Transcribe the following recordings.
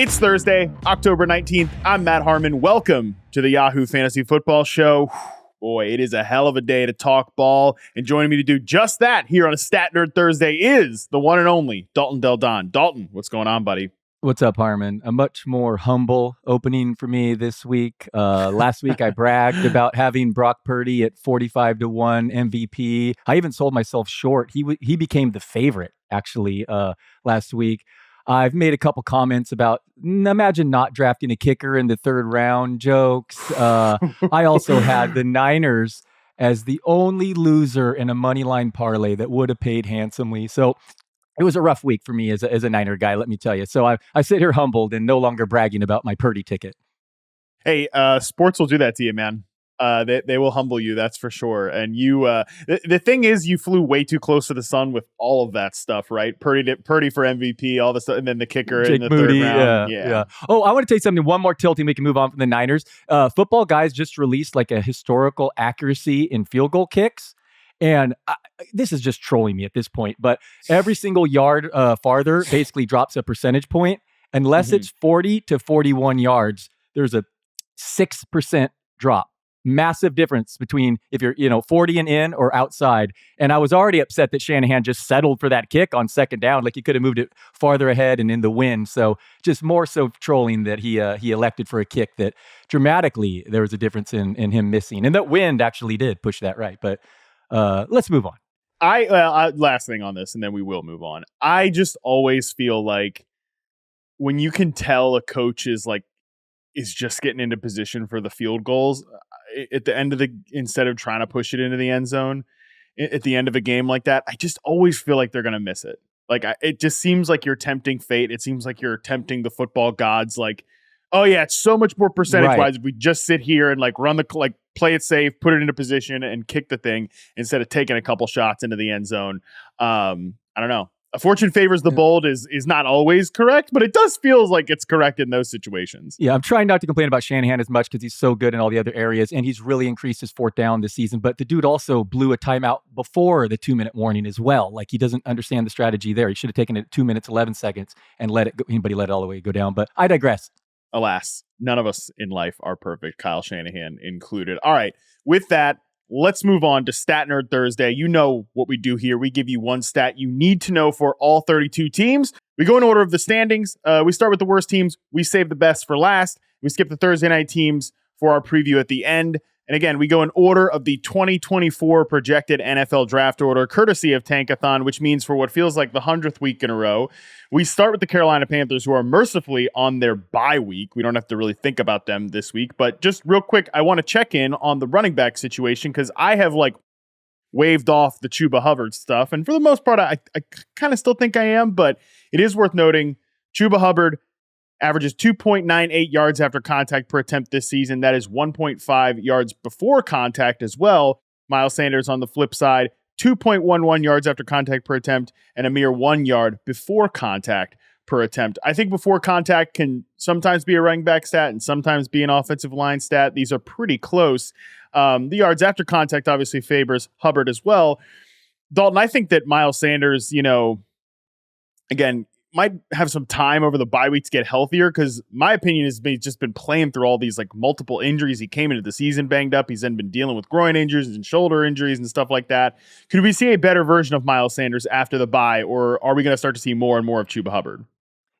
It's Thursday, October 19th. I'm Matt Harmon. Welcome to the Yahoo Fantasy Football Show. Boy, it is a hell of a day to talk ball. And joining me to do just that here on a Stat Nerd Thursday is the one and only Dalton Del Don. Dalton, what's going on, buddy? What's up, Harmon? A much more humble opening for me this week. Last week, I bragged about having Brock Purdy at 45-1 MVP. I even sold myself short. He became the favorite, actually, last week. I've made a couple comments about, imagine not drafting a kicker in the third round jokes. I also had the Niners as the only loser in a money line parlay that would have paid handsomely. So it was a rough week for me as a Niner guy, let me tell you. So I sit here humbled and no longer bragging about my Purdy ticket. Hey, sports will do that to you, man. They will humble you, that's for sure. And you, the thing is, you flew way too close to the sun with all of that stuff, right? Purdy for MVP, all the stuff, and then the kicker Jake in the Moody, third round. Yeah. Oh, I want to tell you something. One more tilting, we can move on from the Niners. Football guys just released like a historical accuracy in field goal kicks. And this is just trolling me at this point, but every single yard farther basically drops a percentage point. Unless it's 40 to 41 yards, there's a 6% drop. Massive difference between if you're 40 and in or outside. And I was already upset that Shanahan just settled for that kick on second down. Like he could have moved it farther ahead and in the wind. So just more so trolling that he elected for a kick that dramatically there was a difference in him missing. And that wind actually did push that right. But let's move on. Last thing on this, and then we will move on. I just always feel like when you can tell a coach is just getting into position for the field goals at the end of instead of trying to push it into the end zone at the end of a game like that, I just always feel like they're going to miss it. It just seems like you're tempting fate. It seems like you're tempting the football gods. Like, oh yeah, it's so much more percentage wise if we just sit here and play it safe, put it into position and kick the thing instead of taking a couple shots into the end zone. I don't know. A fortune favors the bold is not always correct, but it does feel like it's correct in those situations. Yeah, I'm trying not to complain about Shanahan as much because he's so good in all the other areas, and he's really increased his fourth down this season. But the dude also blew a timeout before the 2-minute warning as well. Like he doesn't understand the strategy there. He should have taken it 2 minutes, 11 seconds and let it go. Anybody let it all the way go down. But I digress. Alas, none of us in life are perfect, Kyle Shanahan included. All right, with that, let's move on to Stat Nerd Thursday. You know what we do here. We give you one stat you need to know for all 32 teams. We go in order of the standings. We start with the worst teams. We save the best for last. We skip the Thursday night teams for our preview at the end. And again, we go in order of the 2024 projected NFL draft order, courtesy of Tankathon, which means for what feels like the 100th week in a row, we start with the Carolina Panthers, who are mercifully on their bye week. We don't have to really think about them this week. But just real quick, I want to check in on the running back situation because I have waved off the Chuba Hubbard stuff. And for the most part, I kind of still think I am. But it is worth noting, Chuba Hubbard averages 2.98 yards after contact per attempt this season. That is 1.5 yards before contact as well. Miles Sanders on the flip side, 2.11 yards after contact per attempt and a mere 1 yard before contact per attempt. I think before contact can sometimes be a running back stat and sometimes be an offensive line stat. These are pretty close. The yards after contact obviously favors Hubbard as well. Dalton, I think that Miles Sanders, again, might have some time over the bye week to get healthier because my opinion is he's just been playing through all these multiple injuries. He came into the season banged up. He's then been dealing with groin injuries and shoulder injuries and stuff like that. Could we see a better version of Miles Sanders after the bye, or are we going to start to see more and more of Chuba Hubbard?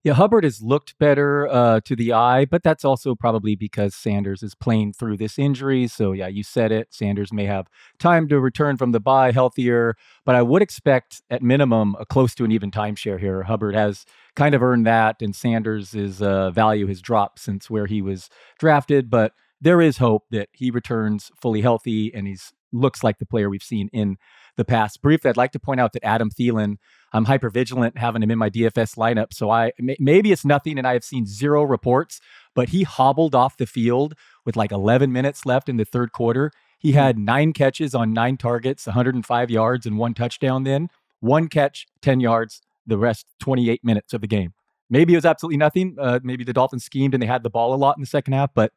Yeah, Hubbard has looked better to the eye, but that's also probably because Sanders is playing through this injury. So yeah, you said it. Sanders may have time to return from the bye healthier, but I would expect at minimum a close to an even timeshare here. Hubbard has kind of earned that, and Sanders' value has dropped since where he was drafted, but there is hope that he returns fully healthy and he's looks like the player we've seen in the past. Briefly, I'd like to point out that Adam Thielen, I'm hyper-vigilant having him in my DFS lineup, so maybe it's nothing and I have seen zero reports, but he hobbled off the field with 11 minutes left in the third quarter. He had 9 catches on 9 targets, 105 yards and 1 touchdown then. 1 catch, 10 yards, the rest 28 minutes of the game. Maybe it was absolutely nothing. Maybe the Dolphins schemed and they had the ball a lot in the second half, but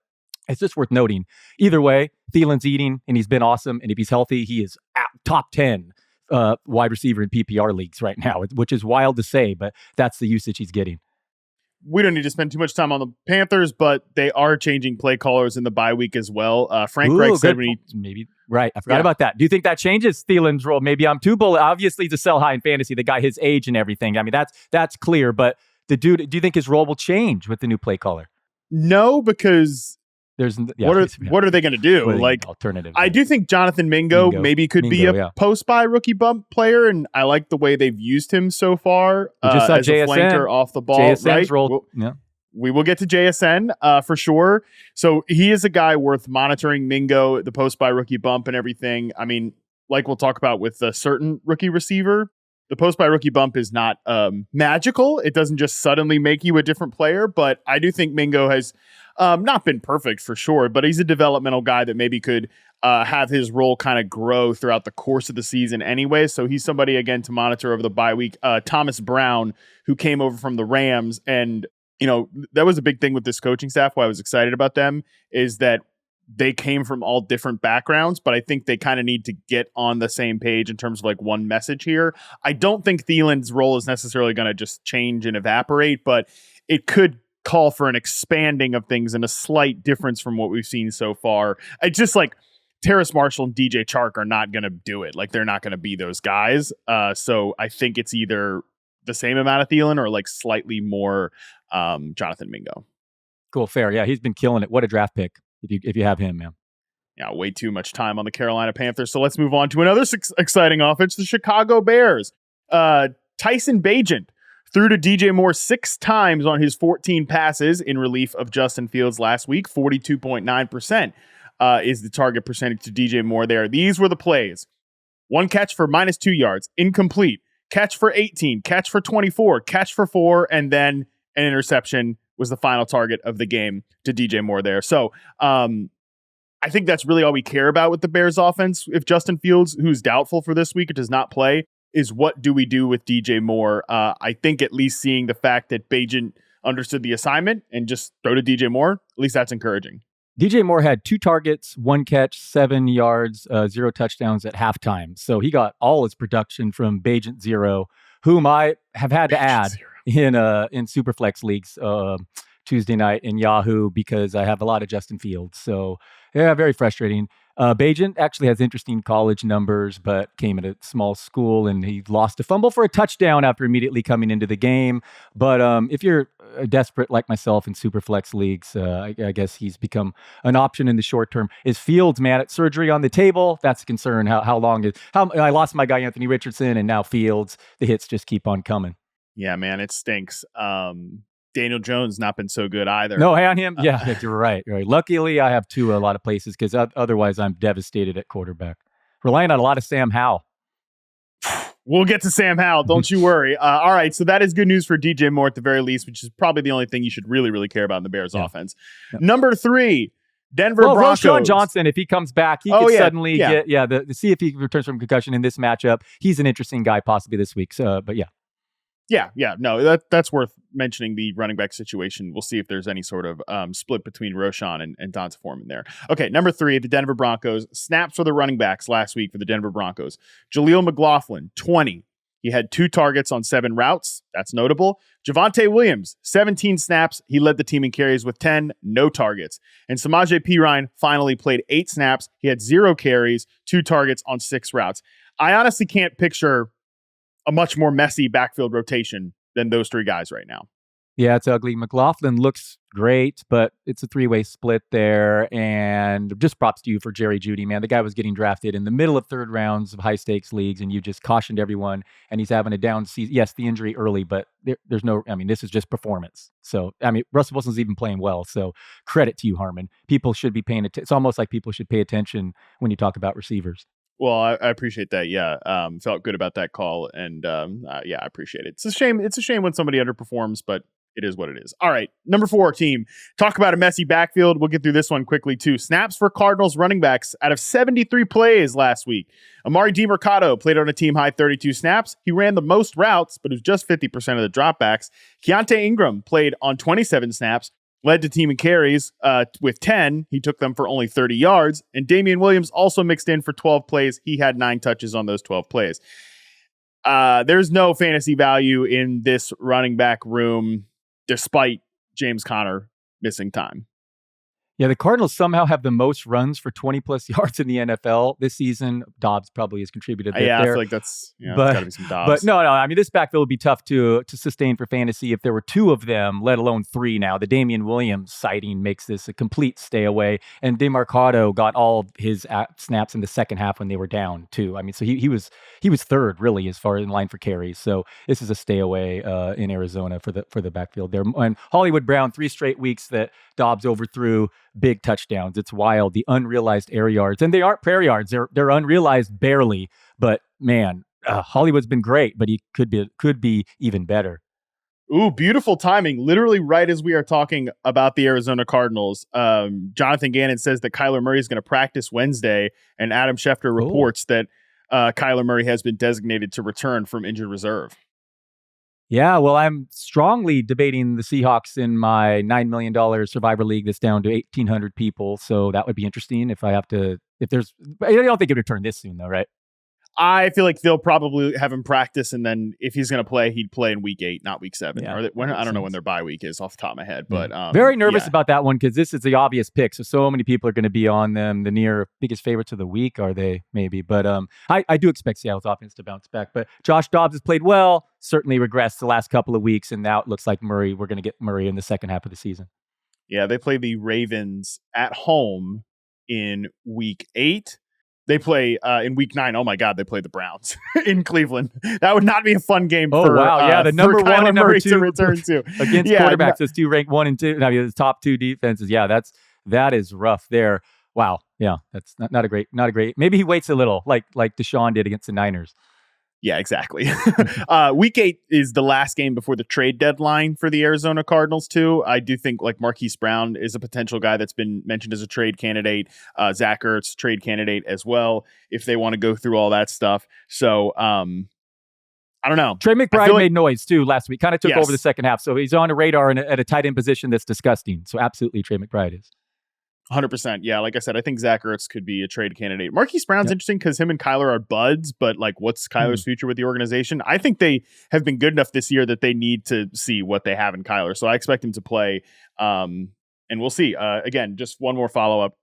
it's just worth noting. Either way, Thielen's eating and he's been awesome. And if he's healthy, he is top 10 wide receiver in PPR leagues right now, which is wild to say, but that's the usage he's getting. we don't need to spend too much time on the Panthers, but they are changing play callers in the bye week as well. Frank Reich said maybe right. I forgot about that. Do you think that changes Thielen's role? Maybe I'm too bullish. Obviously, to sell high in fantasy, the guy his age and everything. I mean, that's clear. But the dude, do you think his role will change with the new play caller? No, because what are they going to do? Like alternative. I do think Jonathan Mingo maybe could be a post-bye rookie bump player, and I like the way they've used him so far just saw as JSN, a flanker off the ball. JSN's role. We will get to JSN for sure. So he is a guy worth monitoring. Mingo, the post-bye rookie bump and everything. I mean, like we'll talk about with a certain rookie receiver, the post-bye rookie bump is not magical. It doesn't just suddenly make you a different player, but I do think Mingo has not been perfect for sure, but he's a developmental guy that maybe could have his role kind of grow throughout the course of the season anyway. So he's somebody, again, to monitor over the bye week. Thomas Brown, who came over from the Rams, and that was a big thing with this coaching staff. Why I was excited about them is that they came from all different backgrounds, but I think they kind of need to get on the same page in terms of like one message here. I don't think Thielen's role is necessarily going to just change and evaporate, but it could call for an expanding of things and a slight difference from what we've seen so far. It's just like Terrace Marshall and DJ Chark are not going to do it. Like they're not going to be those guys. So I think it's either the same amount of Thielen or like slightly more Jonathan Mingo. Cool. Fair. Yeah. He's been killing it. What a draft pick. If you have him, man. Yeah, way too much time on the Carolina Panthers. So let's move on to another exciting offense, the Chicago Bears. Tyson Bagent threw to DJ Moore 6 times on his 14 passes in relief of Justin Fields last week. 42.9% is the target percentage to DJ Moore there. These were the plays. 1 catch for -2 yards, incomplete. Catch for 18, catch for 24, catch for 4, and then an interception was the final target of the game to DJ Moore there. So I think that's really all we care about with the Bears offense. If Justin Fields, who's doubtful for this week, does not play, is what do we do with DJ Moore? I think at least seeing the fact that Bagent understood the assignment and just throw to DJ Moore, at least that's encouraging. DJ Moore had 2 targets, 1 catch, 7 yards, 0 touchdowns at halftime. So he got all his production from Bagent 0, whom I have had to add in Superflex leagues Tuesday night in Yahoo because I have a lot of Justin Fields. So yeah, very frustrating. Bagent actually has interesting college numbers, but came at a small school and he lost a fumble for a touchdown after immediately coming into the game. But if you're desperate like myself in Superflex leagues, I guess he's become an option in the short term. Is Fields, man, at surgery on the table? That's a concern. How long I lost my guy Anthony Richardson and now Fields. The hits just keep on coming. Yeah, man, it stinks. Daniel Jones not been so good either. No, hey on him. Yeah, you're right. Luckily, I have 2 a lot of places because otherwise I'm devastated at quarterback. Relying on a lot of Sam Howell. We'll get to Sam Howell. Don't you worry. All right, so that is good news for DJ Moore at the very least, which is probably the only thing you should really, really care about in the Bears offense. Yeah. Number 3, Denver Broncos. Roshan Johnson, if he comes back, he could suddenly get see if he returns from concussion in this matchup. He's an interesting guy possibly this week. So, but yeah. Yeah, no, that's worth mentioning, the running back situation. We'll see if there's any sort of split between Roshan and Donta Foreman there. Okay, number 3, the Denver Broncos. Snaps for the running backs last week for the Denver Broncos. Jaleel McLaughlin, 20. He had 2 targets on 7 routes. That's notable. Javonte Williams, 17 snaps. He led the team in carries with 10, no targets. And Samaje Perine finally played 8 snaps. He had 0 carries, 2 targets on 6 routes. I honestly can't picture a much more messy backfield rotation than those 3 guys right now. Yeah, it's ugly. McLaughlin looks great, but it's a 3-way split there. And just props to you for Jerry Jeudy, man. The guy was getting drafted in the middle of 3rd rounds of high-stakes leagues, and you just cautioned everyone, and he's having a down season. Yes, the injury early, but there's no, this is just performance. So, Russell Wilson's even playing well, so credit to you, Harmon. People should be paying attention. It's almost like people should pay attention when you talk about receivers. Well, I appreciate that. Yeah. Felt good about that call. And I appreciate it. It's a shame. It's a shame when somebody underperforms, but it is what it is. All right. Number 4 team. Talk about a messy backfield. We'll get through this one quickly too. Snaps for Cardinals running backs out of 73 plays last week. Amari DiMercato played on a team high 32 snaps. He ran the most routes, but it was just 50% of the dropbacks. Keontae Ingram played on 27 snaps. Led the team in carries with 10. He took them for only 30 yards. And Damian Williams also mixed in for 12 plays. He had 9 touches on those 12 plays. There's no fantasy value in this running back room, despite James Conner missing time. Yeah, the Cardinals somehow have the most runs for 20-plus yards in the NFL this season. Dobbs probably has contributed a bit there. I feel like it's got to be some Dobbs. But no, I mean, this backfield would be tough to sustain for fantasy if there were two of them, let alone three now. The Damian Williams sighting makes this a complete stay away. And DeMarcado got all of his snaps in the second half when they were down, too. I mean, so he was third, really, as far in line for carries. So this is a stay away in Arizona for the backfield there. And Hollywood Brown, 3 straight weeks that Dobbs overthrew big touchdowns. It's wild. The unrealized air yards, and they aren't prayer yards. They're unrealized barely. But man, Hollywood's been great, but he could be even better. Ooh, beautiful timing. Literally right as we are talking about the Arizona Cardinals. Jonathan Gannon says that Kyler Murray is going to practice Wednesday, and Adam Schefter reports that Kyler Murray has been designated to return from injured reserve. Yeah, well, I'm strongly debating the Seahawks in my $9 million Survivor League that's down to 1,800 people. So that would be interesting if I don't think he'd return this soon, though, right? I feel like they'll probably have him practice, and then if he's going to play, he'd play in week 8, not week 7. Yeah, I don't know when their bye week is off the top of my head, but very nervous about that one because this is the obvious pick. So many people are going to be on them. The near biggest favorites of the week are they maybe, but I do expect Seattle's offense to bounce back. But Josh Dobbs has played well, certainly regressed the last couple of weeks, and now it looks like we're going to get Murray in the second half of the season. Yeah, they play the Ravens at home in week 8. They play in week 9. Oh my God, they play the Browns in Cleveland. That would not be a fun game. The number one and number 2 to return to against quarterbacks. Those two ranked 1 and 2. I mean, the top 2 defenses. Yeah, that is rough there. Wow. Yeah, that's not a great. Maybe he waits a little, like Deshaun did against the Niners. Yeah, exactly. Week 8 is the last game before the trade deadline for the Arizona Cardinals, too. I do think Marquise Brown is a potential guy that's been mentioned as a trade candidate. Zach Ertz, trade candidate as well, if they want to go through all that stuff. So, I don't know. Trey McBride made noise, too, last week. Kind of took over the second half. So he's on a radar at a tight end position that's disgusting. So absolutely, Trey McBride is. 100%. Yeah, like I said, I think Zach Ertz could be a trade candidate. Marquise Brown's interesting because him and Kyler are buds, but what's Kyler's future with the organization? I think they have been good enough this year that they need to see what they have in Kyler. So I expect him to play, and we'll see. Again, just one more follow-up.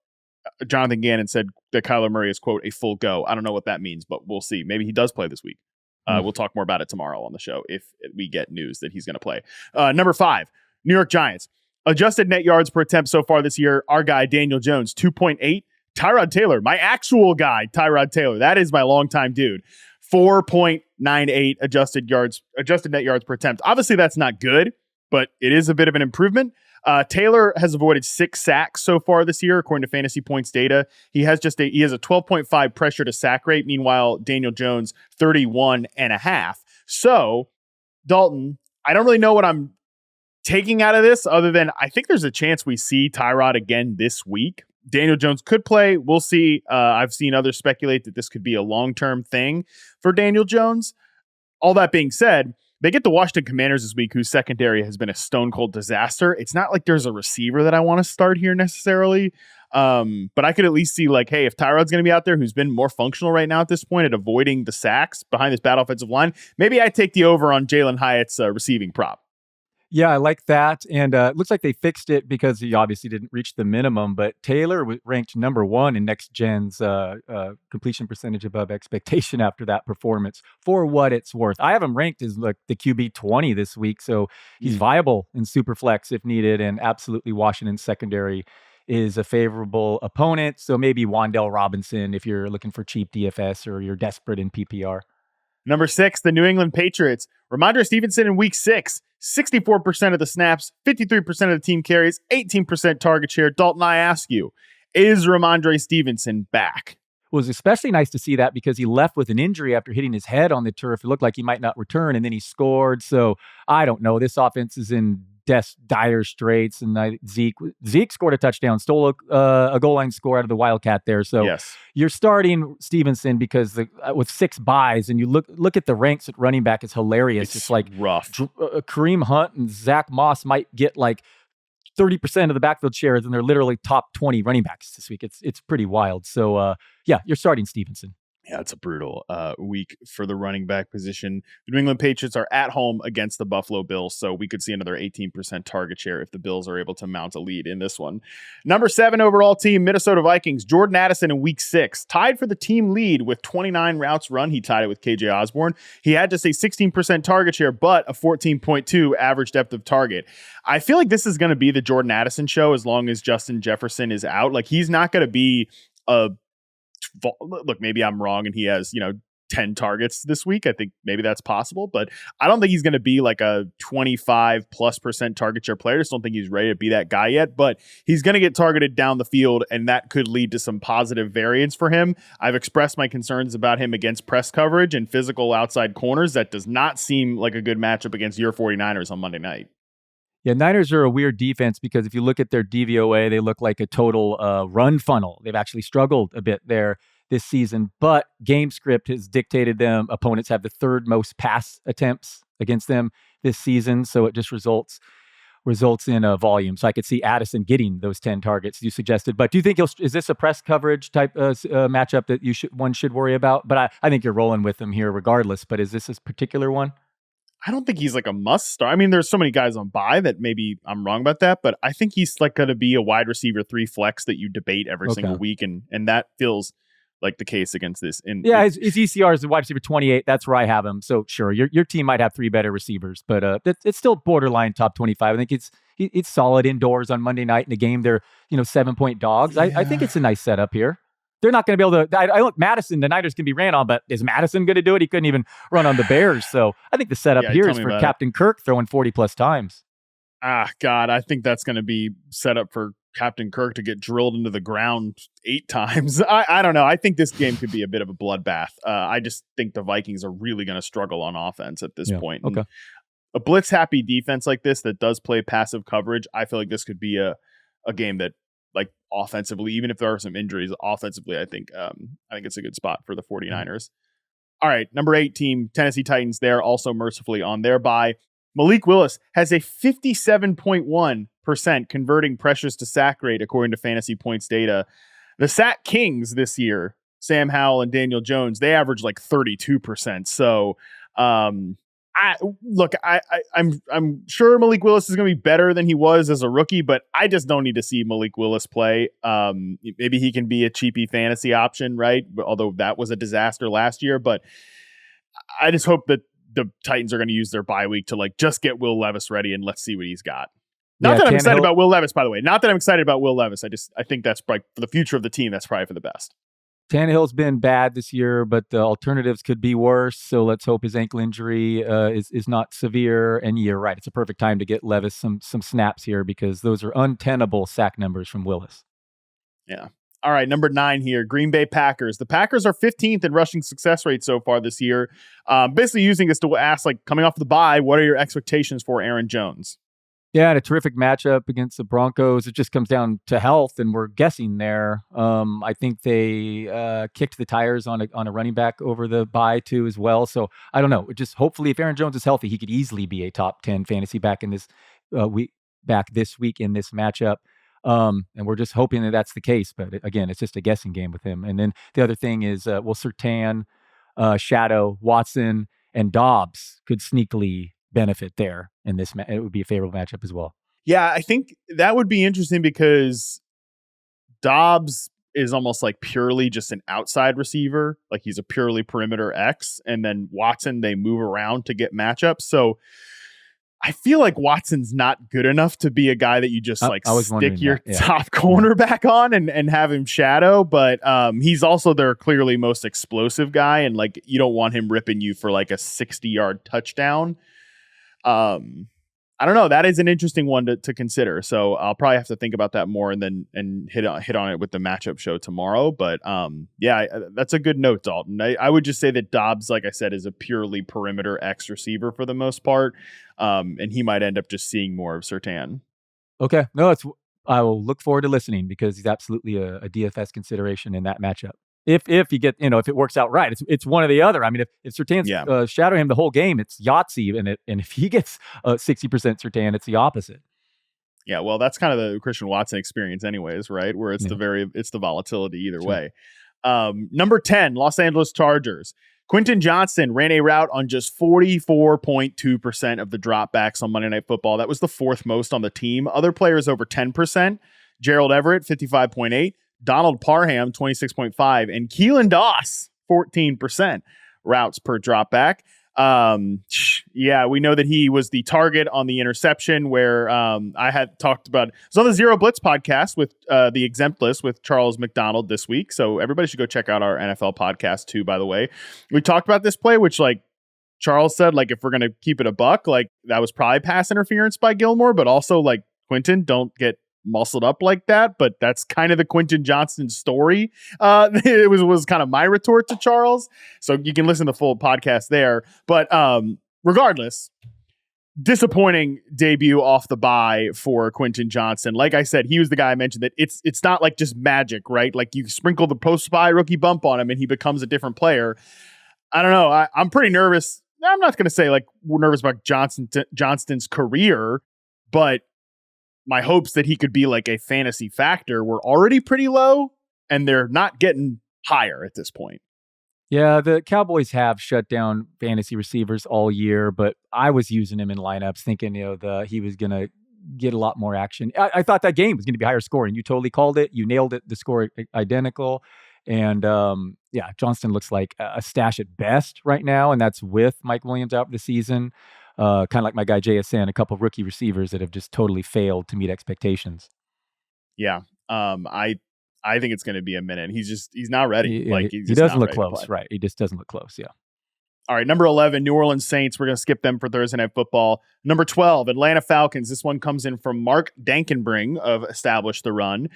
Jonathan Gannon said that Kyler Murray is, quote, a full go. I don't know what that means, but we'll see. Maybe he does play this week. We'll talk more about it tomorrow on the show if we get news that he's going to play. Number 5, New York Giants. Adjusted net yards per attempt so far this year, our guy, Daniel Jones, 2.8. Tyrod Taylor, my actual guy, Tyrod Taylor, that is my longtime dude, 4.98 adjusted net yards per attempt. Obviously, that's not good, but it is a bit of an improvement. Taylor has avoided 6 sacks so far this year, according to Fantasy Points data. He has a 12.5 pressure to sack rate. Meanwhile, Daniel Jones, 31.5. So, Dalton, I don't really know what I'm taking out of this other than I think there's a chance we see Tyrod again this week. Daniel Jones could play. We'll see. I've seen others speculate that this could be a long-term thing for Daniel Jones. All that being said, they get the Washington Commanders this week, whose secondary has been a stone-cold disaster. It's not like there's a receiver that I want to start here necessarily, but I could at least see hey, if Tyrod's going to be out there, who's been more functional right now at this point at avoiding the sacks behind this bad offensive line, maybe I take the over on Jalen Hyatt's receiving prop. Yeah, I like that. And it looks like they fixed it because he obviously didn't reach the minimum. But Taylor ranked number 1 in Next Gen's completion percentage above expectation after that performance, for what it's worth. I have him ranked as the QB 20 this week. So he's viable in Superflex if needed. And absolutely Washington's secondary is a favorable opponent. So maybe Wan'Dale Robinson if you're looking for cheap DFS or you're desperate in PPR. Number 6, the New England Patriots. Ramondre Stevenson in week 6. 64% of the snaps, 53% of the team carries, 18% target share. Dalton, I ask you, is Ramondre Stevenson back? It was especially nice to see that because he left with an injury after hitting his head on the turf. It looked like he might not return, and then he scored. So I don't know. This offense is in dire straits, and Zeke scored a touchdown, stole a goal line score out of the Wildcat there. So yes. You're starting Stevenson because with 6 buys, and you look at the ranks at running back, it's hilarious. It's like rough. Kareem Hunt and Zach Moss might get 30% of the backfield shares, and they're literally top 20 running backs this week. It's pretty wild. So you're starting Stevenson. Yeah, it's a brutal week for the running back position. The New England Patriots are at home against the Buffalo Bills, so we could see another 18% target share if the Bills are able to mount a lead in this one. Number 7 overall team, Minnesota Vikings. Jordan Addison in week 6 tied for the team lead with 29 routes run. He tied it with KJ Osborne. He had just a 16% target share, but a 14.2 average depth of target. I feel like this is going to be the Jordan Addison show as long as Justin Jefferson is out. Like, he's not going to be a look, maybe I'm wrong and he has, 10 targets this week. I think maybe that's possible, but I don't think he's going to be like a 25+% target share player. I just don't think he's ready to be that guy yet, but he's going to get targeted down the field and that could lead to some positive variance for him. I've expressed my concerns about him against press coverage and physical outside corners. That does not seem like a good matchup against your 49ers on Monday night. Yeah, Niners are a weird defense because if you look at their DVOA, they look like a total run funnel. They've actually struggled a bit there this season, but game script has dictated them. Opponents have the third most pass attempts against them this season, so it just results in volume. So I could see Addison getting those 10 targets you suggested. But do you think is this a press coverage type matchup that one should worry about? But I think you're rolling with him here regardless. But is this a particular one? I don't think he's like a must start. I mean, there's so many guys on bye that maybe I'm wrong about that, but I think he's like going to be a wide receiver 3 flex that you debate every single week. And that feels like the case against this. His ECR is the wide receiver 28. That's where I have him. So sure, your team might have 3 better receivers, but it's still borderline top 25. I think it's solid indoors on Monday night in a game. They're 7-point dogs. Yeah. I think it's a nice setup here. They're not going to be able to. I look, Madison, the Niners can be ran on, but is Madison going to do it? He couldn't even run on the Bears. So I think the setup here is for Captain Kirk throwing 40+ times. God, I think that's going to be set up for Captain Kirk to get drilled into the ground 8 times. I don't know. I think this game could be a bit of a bloodbath. I just think the Vikings are really going to struggle on offense at this point. Okay. A blitz-happy defense like this that does play passive coverage, I feel like this could be a game that, like, offensively, even if there are some injuries, offensively, I think it's a good spot for the 49ers. All right, number 8 team, Tennessee Titans. They're also mercifully on their bye. Malik Willis has a 57.1% converting pressures to sack rate, according to Fantasy Points data. The sack kings this year, Sam Howell and Daniel Jones, they average like 32%. So, I'm sure Malik Willis is going to be better than he was as a rookie, but I just don't need to see Malik Willis play. Maybe he can be a cheapy fantasy option, right? Although that was a disaster last year, but I just hope that the Titans are going to use their bye week to like just get Will Levis ready and let's see what he's got. Not that I'm excited about Will Levis, by the way. Not that I'm excited about Will Levis. I think that's probably for the future of the team. That's probably for the best. Tannehill's been bad this year, but the alternatives could be worse. So let's hope his ankle injury is not severe. And you're right. It's a perfect time to get Levis some snaps here because those are untenable sack numbers from Willis. Yeah. All right. Number 9 here, Green Bay Packers. The Packers are 15th in rushing success rate so far this year. Basically using this to ask, like, coming off the bye, what are your expectations for Aaron Jones? Yeah, and a terrific matchup against the Broncos. It just comes down to health, and we're guessing there. I think they kicked the tires on a running back over the bye too as well. So I don't know. Just hopefully, if Aaron Jones is healthy, he could easily be a top 10 fantasy back in this this week in this matchup. And we're just hoping that that's the case. But again, it's just a guessing game with him. And then the other thing is, will Surtain, Shadow, Watson, and Dobbs could sneakily benefit there in this it would be a favorable matchup as well. Yeah, I think that would be interesting because Dobbs is almost like purely just an outside receiver. Like he's a purely perimeter X, and then Watson, they move around to get matchups. So I feel like Watson's not good enough to be a guy that you just stick your top cornerback on and have him shadow. But he's also their clearly most explosive guy. And like, you don't want him ripping you for like a 60-yard touchdown. I don't know. That is an interesting one to consider. So I'll probably have to think about that more and hit on it with the matchup show tomorrow. But that's a good note, Dalton. I would just say that Dobbs, like I said, is a purely perimeter X receiver for the most part. And he might end up just seeing more of Surtain. Okay. No, I will look forward to listening because he's absolutely a DFS consideration in that matchup. If you get, if it works out right, it's one or the other. I mean, if Surtain's shadowing him the whole game, it's Yahtzee, and if he gets 60% Surtain, it's the opposite. Yeah, well, that's kind of the Christian Watson experience, anyways, right? Where it's it's the volatility either way. Number 10, Los Angeles Chargers. Quentin Johnston ran a route on just 44.2% of the dropbacks on Monday Night Football. That was the fourth most on the team. Other players over 10%. Gerald Everett, 55.8. Donald Parham, 26.5. And Keelan Doss, 14% routes per dropback. Yeah, we know that he was the target on the interception where I had talked about it. It's on the Zero Blitz podcast with the exempt list with Charles McDonald this week. So everybody should go check out our NFL podcast too, by the way. We talked about this play, which like Charles said, like if we're going to keep it a buck, like that was probably pass interference by Gilmore, but also like Quentin, don't get muscled up like that. But that's kind of the Quentin Johnston story. It was kind of my retort to Charles. So you can listen to the full podcast there. But regardless, disappointing debut off the bye for Quentin Johnston. Like I said, he was the guy I mentioned that it's not like just magic, right? Like you sprinkle the post-bye rookie bump on him and he becomes a different player. I don't know. I'm pretty nervous. I'm not going to say like we're nervous about Johnston's career, but my hopes that he could be like a fantasy factor were already pretty low, and they're not getting higher at this point. Yeah, the Cowboys have shut down fantasy receivers all year, but I was using him in lineups thinking, he was going to get a lot more action. I thought that game was going to be higher scoring. You totally called it. You nailed it. The score identical. And Johnston looks like a stash at best right now, and that's with Mike Williams out for the season. Kind of like my guy JSN, a couple of rookie receivers that have just totally failed to meet expectations. Yeah. I think it's going to be a minute. He's not ready. He doesn't look close, right? He just doesn't look close. Yeah. All right. Number 11, New Orleans Saints. We're going to skip them for Thursday Night Football. Number 12, Atlanta Falcons. This one comes in from Mark Dankenbring of Establish the Run.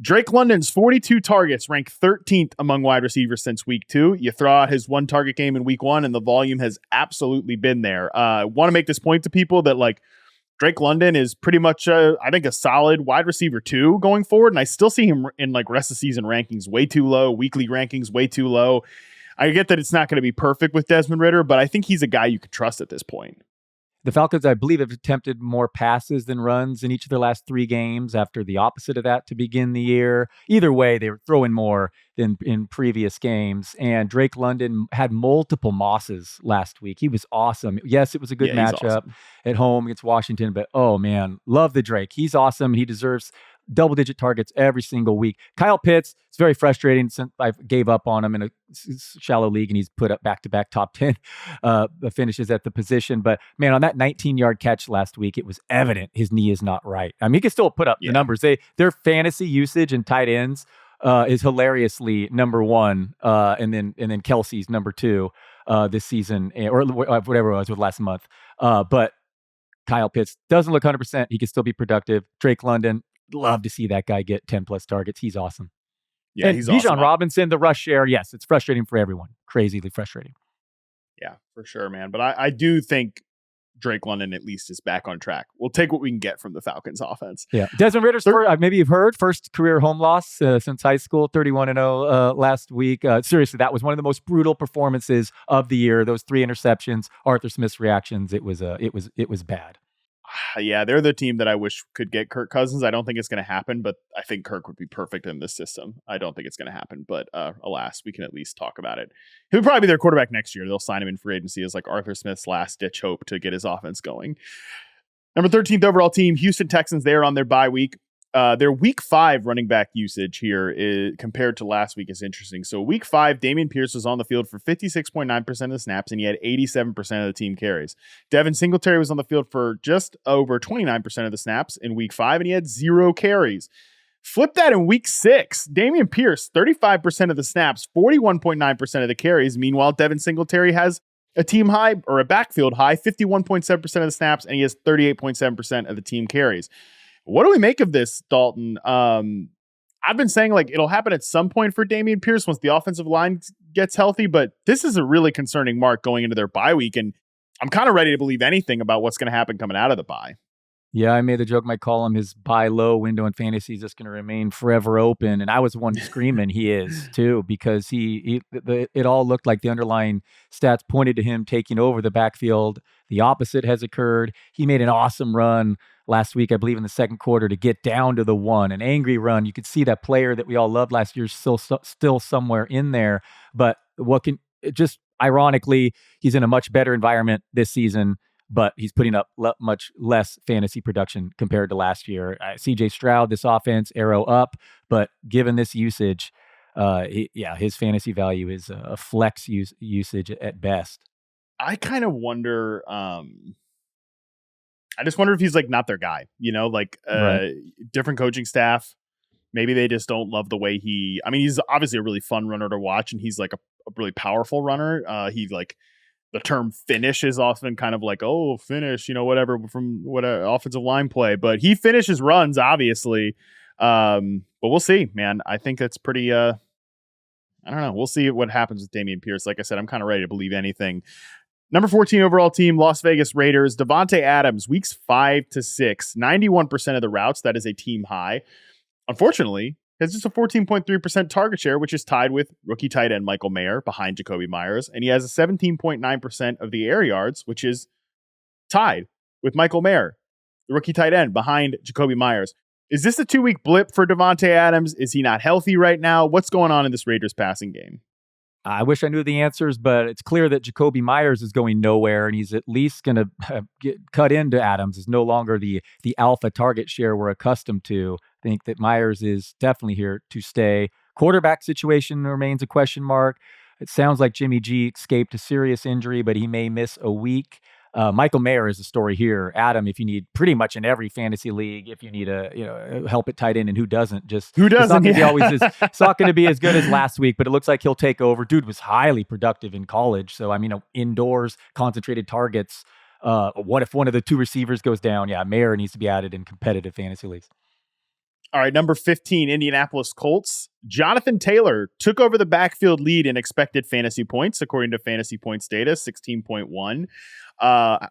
Drake London's 42 targets rank 13th among wide receivers since week 2. You throw out his one target game in week 1 and the volume has absolutely been there. I want to make this point to people that like Drake London is pretty much, I think, a solid wide receiver 2 going forward. And I still see him in like rest of season rankings way too low, weekly rankings way too low. I get that it's not going to be perfect with Desmond Ridder, but I think he's a guy you could trust at this point. The Falcons, I believe, have attempted more passes than runs in each of their last 3 games after the opposite of that to begin the year. Either way, they were throwing more than in previous games. And Drake London had multiple Mosses last week. He was awesome. Yes, it was a good matchup at home against Washington, but oh man, love the Drake. He's awesome. He deserves double-digit targets every single week. Kyle Pitts, it's very frustrating since I gave up on him in a shallow league and he's put up back-to-back top 10 finishes at the position. But man, on that 19-yard catch last week, it was evident his knee is not right. I mean, he can still put up the numbers. Their fantasy usage and tight ends is hilariously number 1, and then Kelsey's number 2 this season, or whatever it was with last month. But Kyle Pitts doesn't look 100%. He can still be productive. Drake London, love to see that guy get 10 plus targets. He's awesome. Yeah, and he's Bijan awesome. Robinson, the rush share. Yes, it's frustrating for everyone. Crazily frustrating. Yeah, for sure, man. But I do think Drake London at least is back on track. We'll take what we can get from the Falcons offense. Yeah. Desmond Ridder's maybe you've heard, first career home loss since high school, 31-0 last week. Seriously, that was one of the most brutal performances of the year. Those 3 interceptions, Arthur Smith's reactions. It was bad. Yeah, they're the team that I wish could get Kirk Cousins. I don't think it's going to happen, but I think Kirk would be perfect in this system. I don't think it's going to happen, but alas, we can at least talk about it. He'll probably be their quarterback next year. They'll sign him in free agency as like Arthur Smith's last-ditch hope to get his offense going. Number 13th overall team, Houston Texans. They're on their bye week. Their week 5 running back usage here compared to last week is interesting. So week 5, Dameon Pierce was on the field for 56.9% of the snaps, and he had 87% of the team carries. Devin Singletary was on the field for just over 29% of the snaps in week 5, and he had 0 carries. Flip that in week 6. Dameon Pierce, 35% of the snaps, 41.9% of the carries. Meanwhile, Devin Singletary has a team high or a backfield high, 51.7% of the snaps, and he has 38.7% of the team carries. What do we make of this, Dalton? I've been saying like it'll happen at some point for Dameon Pierce once the offensive line gets healthy, but this is a really concerning mark going into their bye week, and I'm kind of ready to believe anything about what's going to happen coming out of the bye. Yeah, I made the joke. Might call him his buy low window in fantasy is just going to remain forever open, and I was the one screaming he is too because it all looked like the underlying stats pointed to him taking over the backfield. The opposite has occurred. He made an awesome run last week, I believe in the second quarter, to get down to the one, an angry run. You could see that player that we all loved last year still somewhere in there. But just ironically, he's in a much better environment this season, but he's putting up much less fantasy production compared to last year. CJ Stroud, this offense, arrow up, but given this usage, his fantasy value is a flex usage at best. I kind of wonder. I just wonder if he's like not their guy. Right. Different coaching staff. Maybe they just don't love the way he. I mean, he's obviously a really fun runner to watch, and he's like a really powerful runner. He's like. The term finish is often kind of like, oh, finish, whatever from what offensive line play, but he finishes runs, obviously. But we'll see, man. I think that's pretty, I don't know. We'll see what happens with Dameon Pierce. Like I said, I'm kind of ready to believe anything. Number 14 overall team, Las Vegas Raiders, Davante Adams, weeks 5 to 6, 91% of the routes. That is a team high. Unfortunately, has just a 14.3% target share, which is tied with rookie tight end Michael Mayer behind Jacoby Myers. And he has a 17.9% of the air yards, which is tied with Michael Mayer, the rookie tight end behind Jacoby Myers. Is this a 2-week blip for Davante Adams? Is he not healthy right now? What's going on in this Raiders passing game? I wish I knew the answers, but it's clear that Jacoby Myers is going nowhere, and he's at least going to get cut into Adams. Is no longer the alpha target share we're accustomed to. I think that Myers is definitely here to stay. Quarterback situation remains a question mark. It sounds like Jimmy G escaped a serious injury, but he may miss a week. Michael Mayer is the story here. Adam, if you need pretty much in every fantasy league, if you need a help at tight end, and who doesn't? It's not going to be as good as last week, but it looks like he'll take over. Dude was highly productive in college, so indoors concentrated targets. What if one of the two receivers goes down? Yeah, Mayer needs to be added in competitive fantasy leagues. All right, number 15, Indianapolis Colts. Jonathan Taylor took over the backfield lead in expected fantasy points, according to Fantasy Points data, 16.1,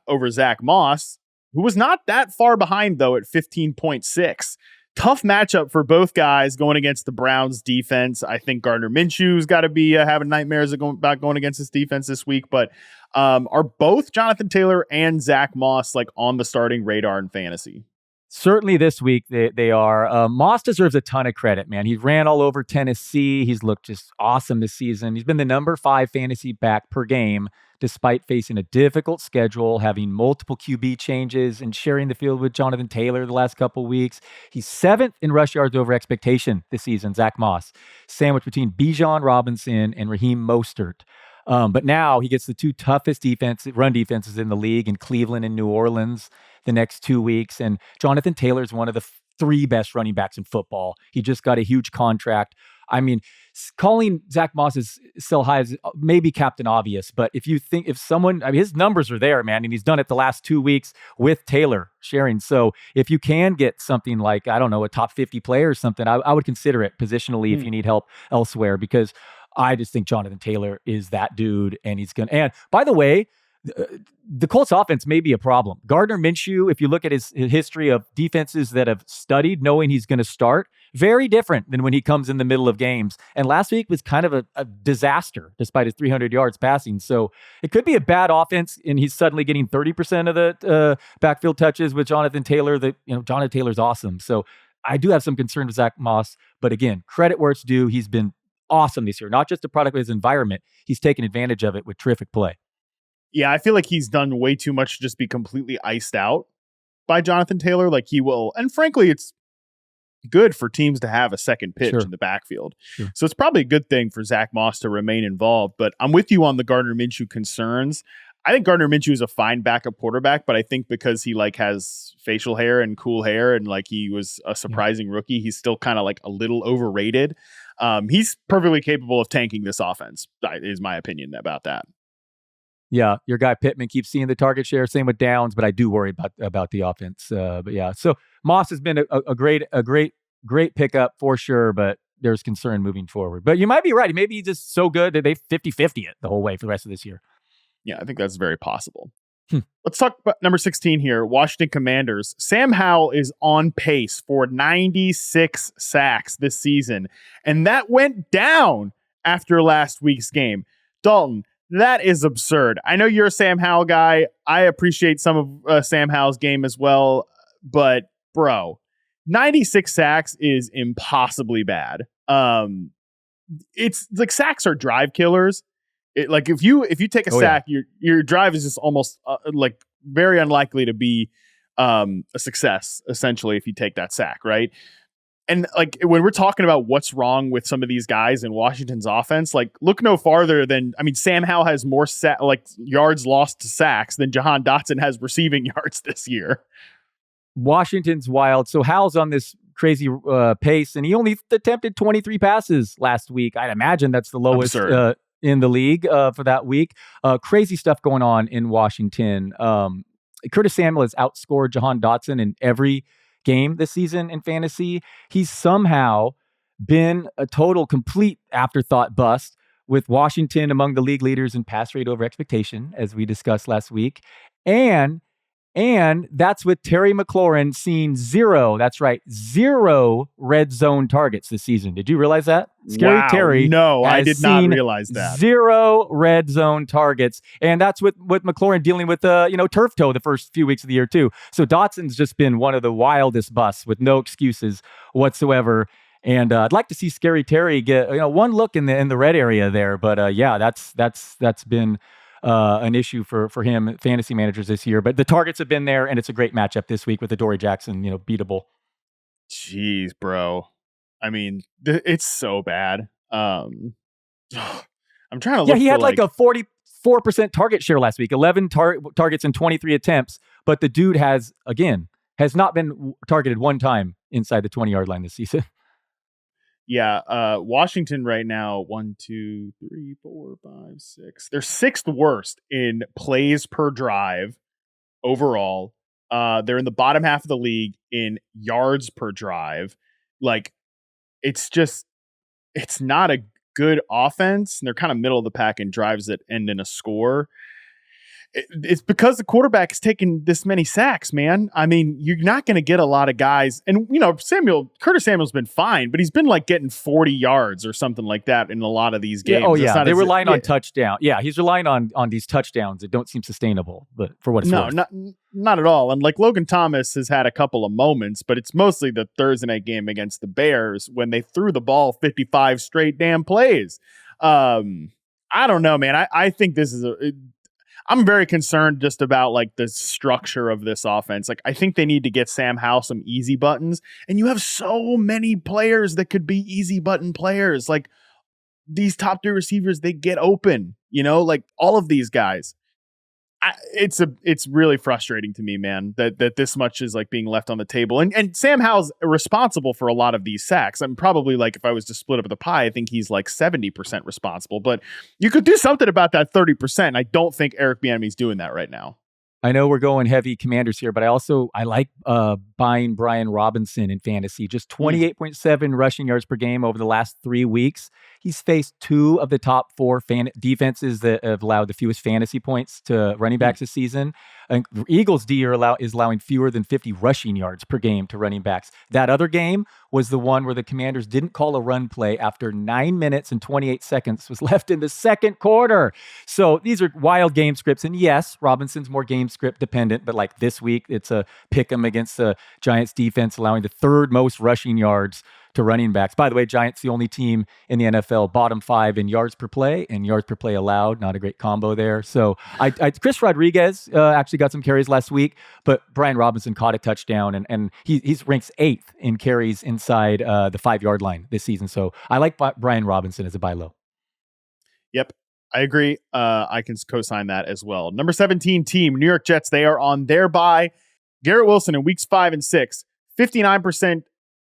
over Zach Moss, who was not that far behind, though, at 15.6. Tough matchup for both guys going against the Browns defense. I think Gardner Minshew's got to be having nightmares about going against this defense this week. But are both Jonathan Taylor and Zach Moss like on the starting radar in fantasy? Certainly this week they are. Moss deserves a ton of credit, man. He ran all over Tennessee. He's looked just awesome this season. He's been the number 5 fantasy back per game, despite facing a difficult schedule, having multiple QB changes, and sharing the field with Jonathan Taylor the last couple weeks. He's 7th in rush yards over expectation this season, Zach Moss, sandwiched between Bijan Robinson and Raheem Mostert. But now he gets the 2 toughest run defenses in the league in Cleveland and New Orleans the next 2 weeks. And Jonathan Taylor is one of the 3 best running backs in football. He just got a huge contract. I mean, calling Zach Moss's sell high is maybe Captain Obvious, but if his numbers are there, man, and he's done it the last 2 weeks with Taylor sharing. So if you can get something like, I don't know, a top 50 player or something, I would consider it positionally if you need help elsewhere, because I just think Jonathan Taylor is that dude, and and by the way, the Colts offense may be a problem. Gardner Minshew, if you look at his history of defenses that have studied knowing he's going to start, very different than when he comes in the middle of games. And last week was kind of a disaster despite his 300 yards passing. So it could be a bad offense, and he's suddenly getting 30% of the backfield touches with Jonathan Taylor. Jonathan Taylor's awesome. So I do have some concern with Zach Moss, but again, credit where it's due. He's been awesome this year, not just a product of his environment. He's taken advantage of it with terrific play. Yeah, I feel like he's done way too much to just be completely iced out by Jonathan Taylor. Like he will, and frankly, it's good for teams to have a second pitch in the backfield. Sure. So it's probably a good thing for Zach Moss to remain involved. But I'm with you on the Gardner Minshew concerns. I think Gardner Minshew is a fine backup quarterback, but I think because he has facial hair and cool hair, and he was a surprising rookie, he's still kind of a little overrated. He's perfectly capable of tanking this offense, is my opinion about that. Yeah, your guy Pittman keeps seeing the target share. Same with Downs, but I do worry about the offense. But yeah, so Moss has been a great pickup for sure, but there's concern moving forward. But you might be right. Maybe he's just so good that they 50-50 it the whole way for the rest of this year. Yeah, I think that's very possible. Let's talk about number 16 here, Washington Commanders. Sam Howell is on pace for 96 sacks this season, and that went down after last week's game. Dalton, that is absurd. I know you're a Sam Howell guy. I appreciate some of Sam Howell's game as well. but bro, 96 sacks is impossibly bad. It's like sacks are drive killers. Like if you take a sack, your drive is just almost like very unlikely to be a success, essentially, if you take that sack, right? And like when we're talking about what's wrong with some of these guys in Washington's offense, like look no farther than, I mean, Sam Howell has more yards lost to sacks than Jahan Dotson has receiving yards this year. Washington's wild. So Howell's on this crazy pace, and he only attempted 23 passes last week. I'd imagine that's the lowest in the league for that week. Crazy stuff going on in Washington. Curtis Samuel has outscored Jahan Dotson in every game this season in fantasy. He's somehow been a total complete afterthought bust, with Washington among the league leaders in pass rate over expectation, as we discussed last week. And that's with Terry McLaurin seeing zero red zone targets this season. Did you realize that? Scary Terry. No, I did not realize that. 0 red zone targets. And that's with McLaurin dealing with turf toe the first few weeks of the year too. So Dotson's just been one of the wildest busts with no excuses whatsoever. And I'd like to see Scary Terry get one look in the red area there. But that's been an issue for him, fantasy managers this year. But the targets have been there, and it's a great matchup this week with Adoree Jackson, beatable. Jeez, bro. I mean, it's so bad. I'm trying to look. Yeah, he had like a 44% target share last week, 11 targets in 23 attempts. But the dude has not been targeted one time inside the 20-yard line this season. Yeah, Washington right now, 1, 2, 3, 4, 5, 6. They're sixth worst in plays per drive overall. They're in the bottom half of the league in yards per drive. Like, it's not a good offense. And they're kind of middle of the pack in drives that end in a score. It's because the quarterback is taking this many sacks, man. I mean, you're not going to get a lot of guys. And, Curtis Samuel's been fine, but he's been like getting 40 yards or something like that in a lot of these games. Yeah, oh, yeah. They're relying on touchdown. Yeah, he's relying on these touchdowns that don't seem sustainable, but for what it's worth. No, not at all. And like Logan Thomas has had a couple of moments, but it's mostly the Thursday night game against the Bears when they threw the ball 55 straight damn plays. I don't know, man. I think this is I'm very concerned just about like the structure of this offense. Like, I think they need to get Sam Howell some easy buttons, and you have so many players that could be easy button players. Like these top 3 receivers, they get open, like all of these guys. It's really frustrating to me, man, that this much is like being left on the table. And Sam Howell's responsible for a lot of these sacks. I'm probably like, if I was to split up the pie, I think he's like 70% responsible, but you could do something about that 30%. I don't think Eric Bieniemy's doing that right now. I know we're going heavy Commanders here, but I like buying Brian Robinson in fantasy. Just 28.7 rushing yards per game over the last 3 weeks. He's faced 2 of the top 4 defenses that have allowed the fewest fantasy points to running backs this season. And the Eagles' D is allowing fewer than 50 rushing yards per game to running backs. That other game was the one where the Commanders didn't call a run play after 9 minutes and 28 seconds was left in the second quarter. So these are wild game scripts. And yes, Robinson's more game script dependent, but like this week, it's a pick 'em against the Giants defense, allowing the 3rd most rushing yards to running backs. By the way, Giants, the only team in the NFL, bottom 5 in yards per play and yards per play allowed. Not a great combo there. So Chris Rodriguez actually got some carries last week, but Brian Robinson caught a touchdown, and he's ranks 8th in carries inside the 5-yard line this season. So I like Brian Robinson as a buy low. Yep. I agree. I can co-sign that as well. Number 17 team, New York Jets. They are on their bye. Garrett Wilson in weeks 5 and 6, 59%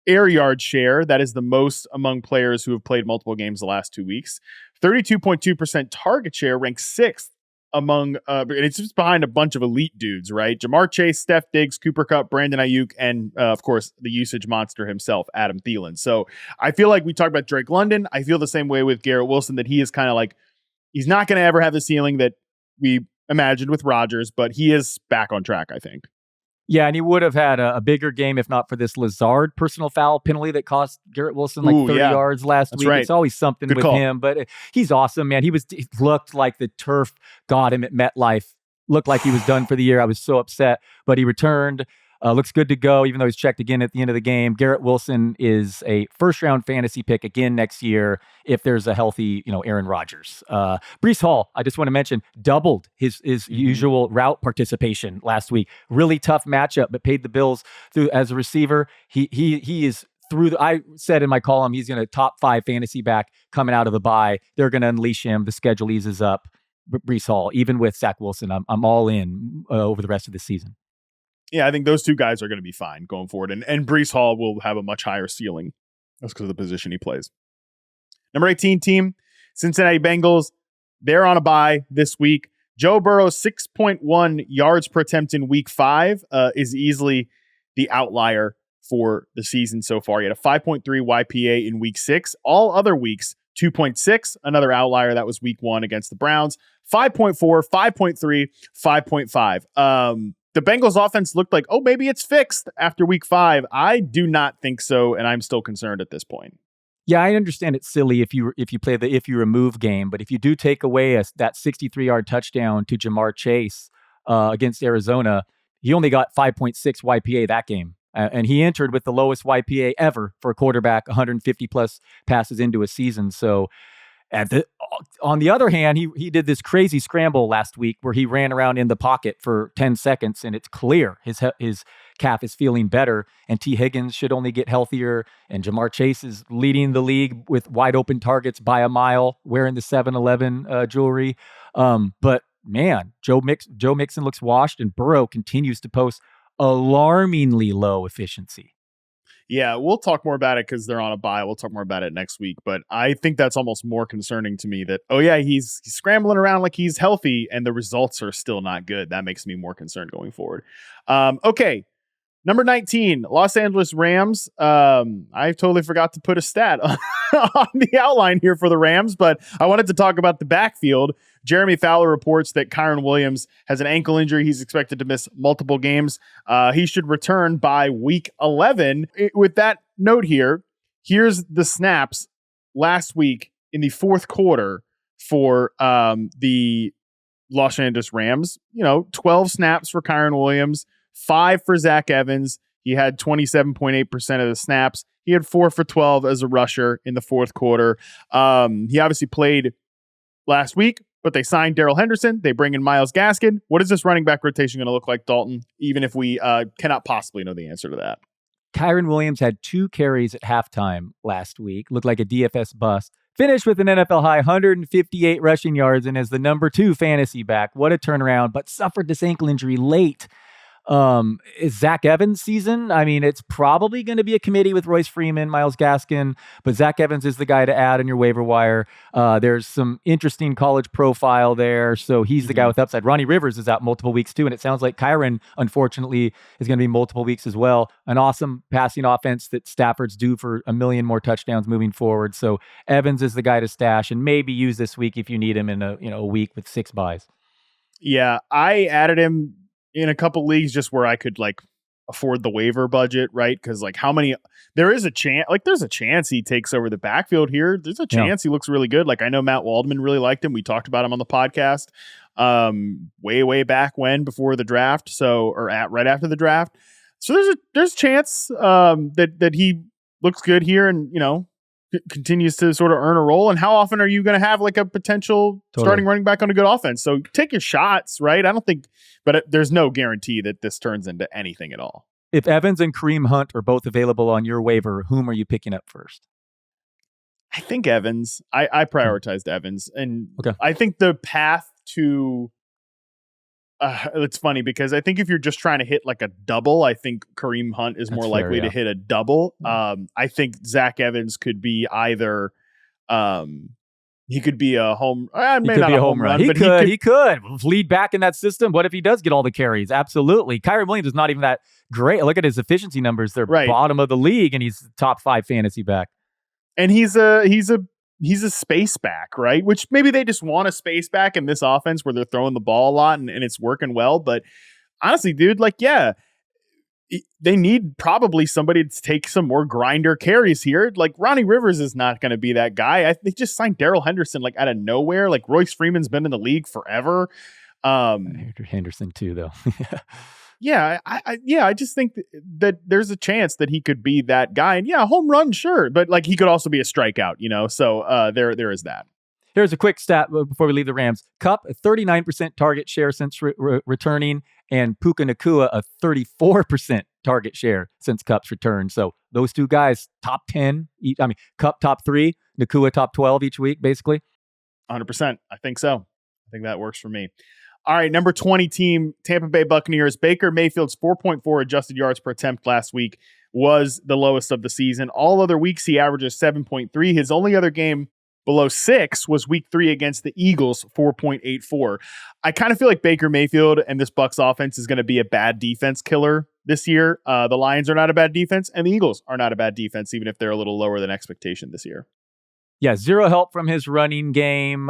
air yard share. That is the most among players who have played multiple games the last 2 weeks. 32.2% target share, ranks 6th among, and it's just behind a bunch of elite dudes, right? Jamar Chase, Steph Diggs, Cooper Kupp, Brandon Ayuk, and of course, the usage monster himself, Adam Thielen. So I feel like we talked about Drake London. I feel the same way with Garrett Wilson, that he is kind of like, he's not going to ever have the ceiling that we imagined with Rodgers, but he is back on track, I think. Yeah, and he would have had a bigger game if not for this Lazard personal foul penalty that cost Garrett Wilson 30 yards last week. Right. It's always something with him, but he's awesome, man. He looked like the turf got him at MetLife. Looked like he was done for the year. I was so upset, but he returned. Looks good to go, even though he's checked again at the end of the game. Garrett Wilson is a first-round fantasy pick again next year if there's a healthy, Aaron Rodgers. Breece Hall, I just want to mention, doubled his usual route participation last week. Really tough matchup, but paid the bills through as a receiver. He is through. I said in my column he's going to top 5 fantasy back coming out of the bye. They're going to unleash him. The schedule eases up. Breece Hall, even with Zach Wilson, I'm all in over the rest of the season. Yeah, I think those two guys are going to be fine going forward. And Breece Hall will have a much higher ceiling. That's because of the position he plays. Number 18 team, Cincinnati Bengals. They're on a bye this week. Joe Burrow, 6.1 yards per attempt in week 5 is easily the outlier for the season so far. He had a 5.3 YPA in week 6. All other weeks, 2.6. Another outlier, that was week 1 against the Browns. 5.4, 5.3, 5.5. The Bengals offense looked like, maybe it's fixed after week 5. I do not think so, and I'm still concerned at this point. Yeah, I understand it's silly if you play the if you remove game, but if you do take away that 63-yard touchdown to Jamar Chase against Arizona, he only got 5.6 YPA that game. And he entered with the lowest YPA ever for a quarterback, 150 plus passes into a season. So on the other hand, he did this crazy scramble last week where he ran around in the pocket for 10 seconds, and it's clear his calf is feeling better, and T. Higgins should only get healthier, and Jamar Chase is leading the league with wide open targets by a mile, wearing the 7-Eleven jewelry. But man, Joe Mixon looks washed, and Burrow continues to post alarmingly low efficiency. Yeah, we'll talk more about it because they're on a bye. We'll talk more about it next week. But I think that's almost more concerning to me that, he's scrambling around like he's healthy and the results are still not good. That makes me more concerned going forward. Okay. Number 19, Los Angeles Rams. I totally forgot to put a stat on the outline here for the Rams, but I wanted to talk about the backfield. Jeremy Fowler reports that Kyren Williams has an ankle injury. He's expected to miss multiple games. He should return by week 11. With that note here, here's the snaps last week in the fourth quarter for the Los Angeles Rams. 12 snaps for Kyren Williams, 5 for Zach Evans. He had 27.8% of the snaps. He had 4 for 12 as a rusher in the fourth quarter. He obviously played last week, but they signed Darrell Henderson. They bring in Myles Gaskin. What is this running back rotation going to look like, Dalton, even if we cannot possibly know the answer to that? Kyren Williams had 2 carries at halftime last week. Looked like a DFS bust. Finished with an NFL high 158 rushing yards and as the number 2 fantasy back. What a turnaround, but suffered this ankle injury late. Is Zach Evans' season? I mean, it's probably going to be a committee with Royce Freeman, Myles Gaskin, but Zach Evans is the guy to add on your waiver wire. There's some interesting college profile there, so he's the guy with upside. Ronnie Rivers is out multiple weeks too, and it sounds like Kyren, unfortunately, is going to be multiple weeks as well. An awesome passing offense that Stafford's due for 1 million more touchdowns moving forward. So Evans is the guy to stash and maybe use this week if you need him in a week with 6 buys. Yeah, I added him in a couple leagues just where I could afford the waiver budget, right? Because there's a chance he takes over the backfield here. There's a chance he looks really good. I know Matt Waldman really liked him. We talked about him on the podcast way back before the draft. Right after the draft. So there's a chance that he looks good here and, continues to sort of earn a role. And how often are you going to have a potential starting running back on a good offense? So take your shots, right? I don't think, but there's no guarantee that this turns into anything at all. If Evans and Kareem Hunt are both available on your waiver, whom are you picking up first? I think Evans. I prioritized Evans. And I think the path to it's funny because I think if you're just trying to hit a double, I think Kareem Hunt is more likely to hit a double. I think Zach Evans could be either he could be a home run. He could lead back in that system. What if he does get all the carries? Absolutely. Kyren Williams is not even that great. Look at his efficiency numbers. They're bottom of the league, and he's top 5 fantasy back. And he's a space back, right? Which maybe they just want a space back in this offense where they're throwing the ball a lot and it's working well. But honestly, dude, they need probably somebody to take some more grinder carries here. Ronnie Rivers is not going to be that guy. They just signed Darrell Henderson out of nowhere. Royce Freeman's been in the league forever. Henderson too, though. Yeah, I just think that there's a chance that he could be that guy. And yeah, home run, sure, but like he could also be a strikeout, So there is that. Here's a quick stat before we leave the Rams. Kupp, a 39% target share since returning, and Puka Nacua, a 34% target share since Kupp's return. So those two guys, top 10. Kupp top 3, Nacua top 12 each week, basically. 100%. I think so. I think that works for me. All right, number 20 team, Tampa Bay Buccaneers. Baker Mayfield's 4.4 adjusted yards per attempt last week was the lowest of the season. All other weeks, he averages 7.3. His only other game below 6 was week 3 against the Eagles, 4.84. I kind of feel like Baker Mayfield and this Bucs offense is going to be a bad defense killer this year. The Lions are not a bad defense, and the Eagles are not a bad defense, even if they're a little lower than expectation this year. Yeah, zero help from his running game.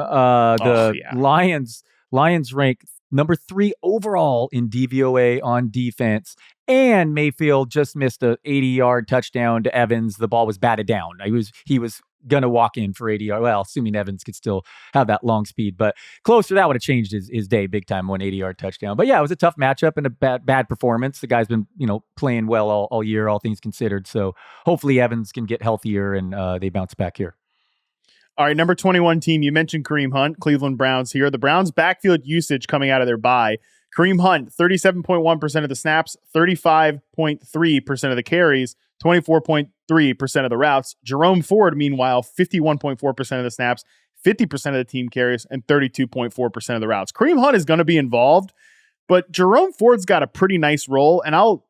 Lions rank number 3 overall in DVOA on defense, and Mayfield just missed a 80-yard touchdown to Evans. The ball was batted down. He was going to walk in for 80 yards. Well, assuming Evans could still have that long speed, but closer, that would have changed his day big time, 180-yard touchdown. But yeah, it was a tough matchup and a bad performance. The guy's been, playing well all year, all things considered. So hopefully Evans can get healthier and they bounce back here. All right, number 21 team, you mentioned Kareem Hunt, Cleveland Browns here. The Browns' backfield usage coming out of their bye. Kareem Hunt, 37.1% of the snaps, 35.3% of the carries, 24.3% of the routes. Jerome Ford, meanwhile, 51.4% of the snaps, 50% of the team carries, and 32.4% of the routes. Kareem Hunt is going to be involved, but Jerome Ford's got a pretty nice role, and I'll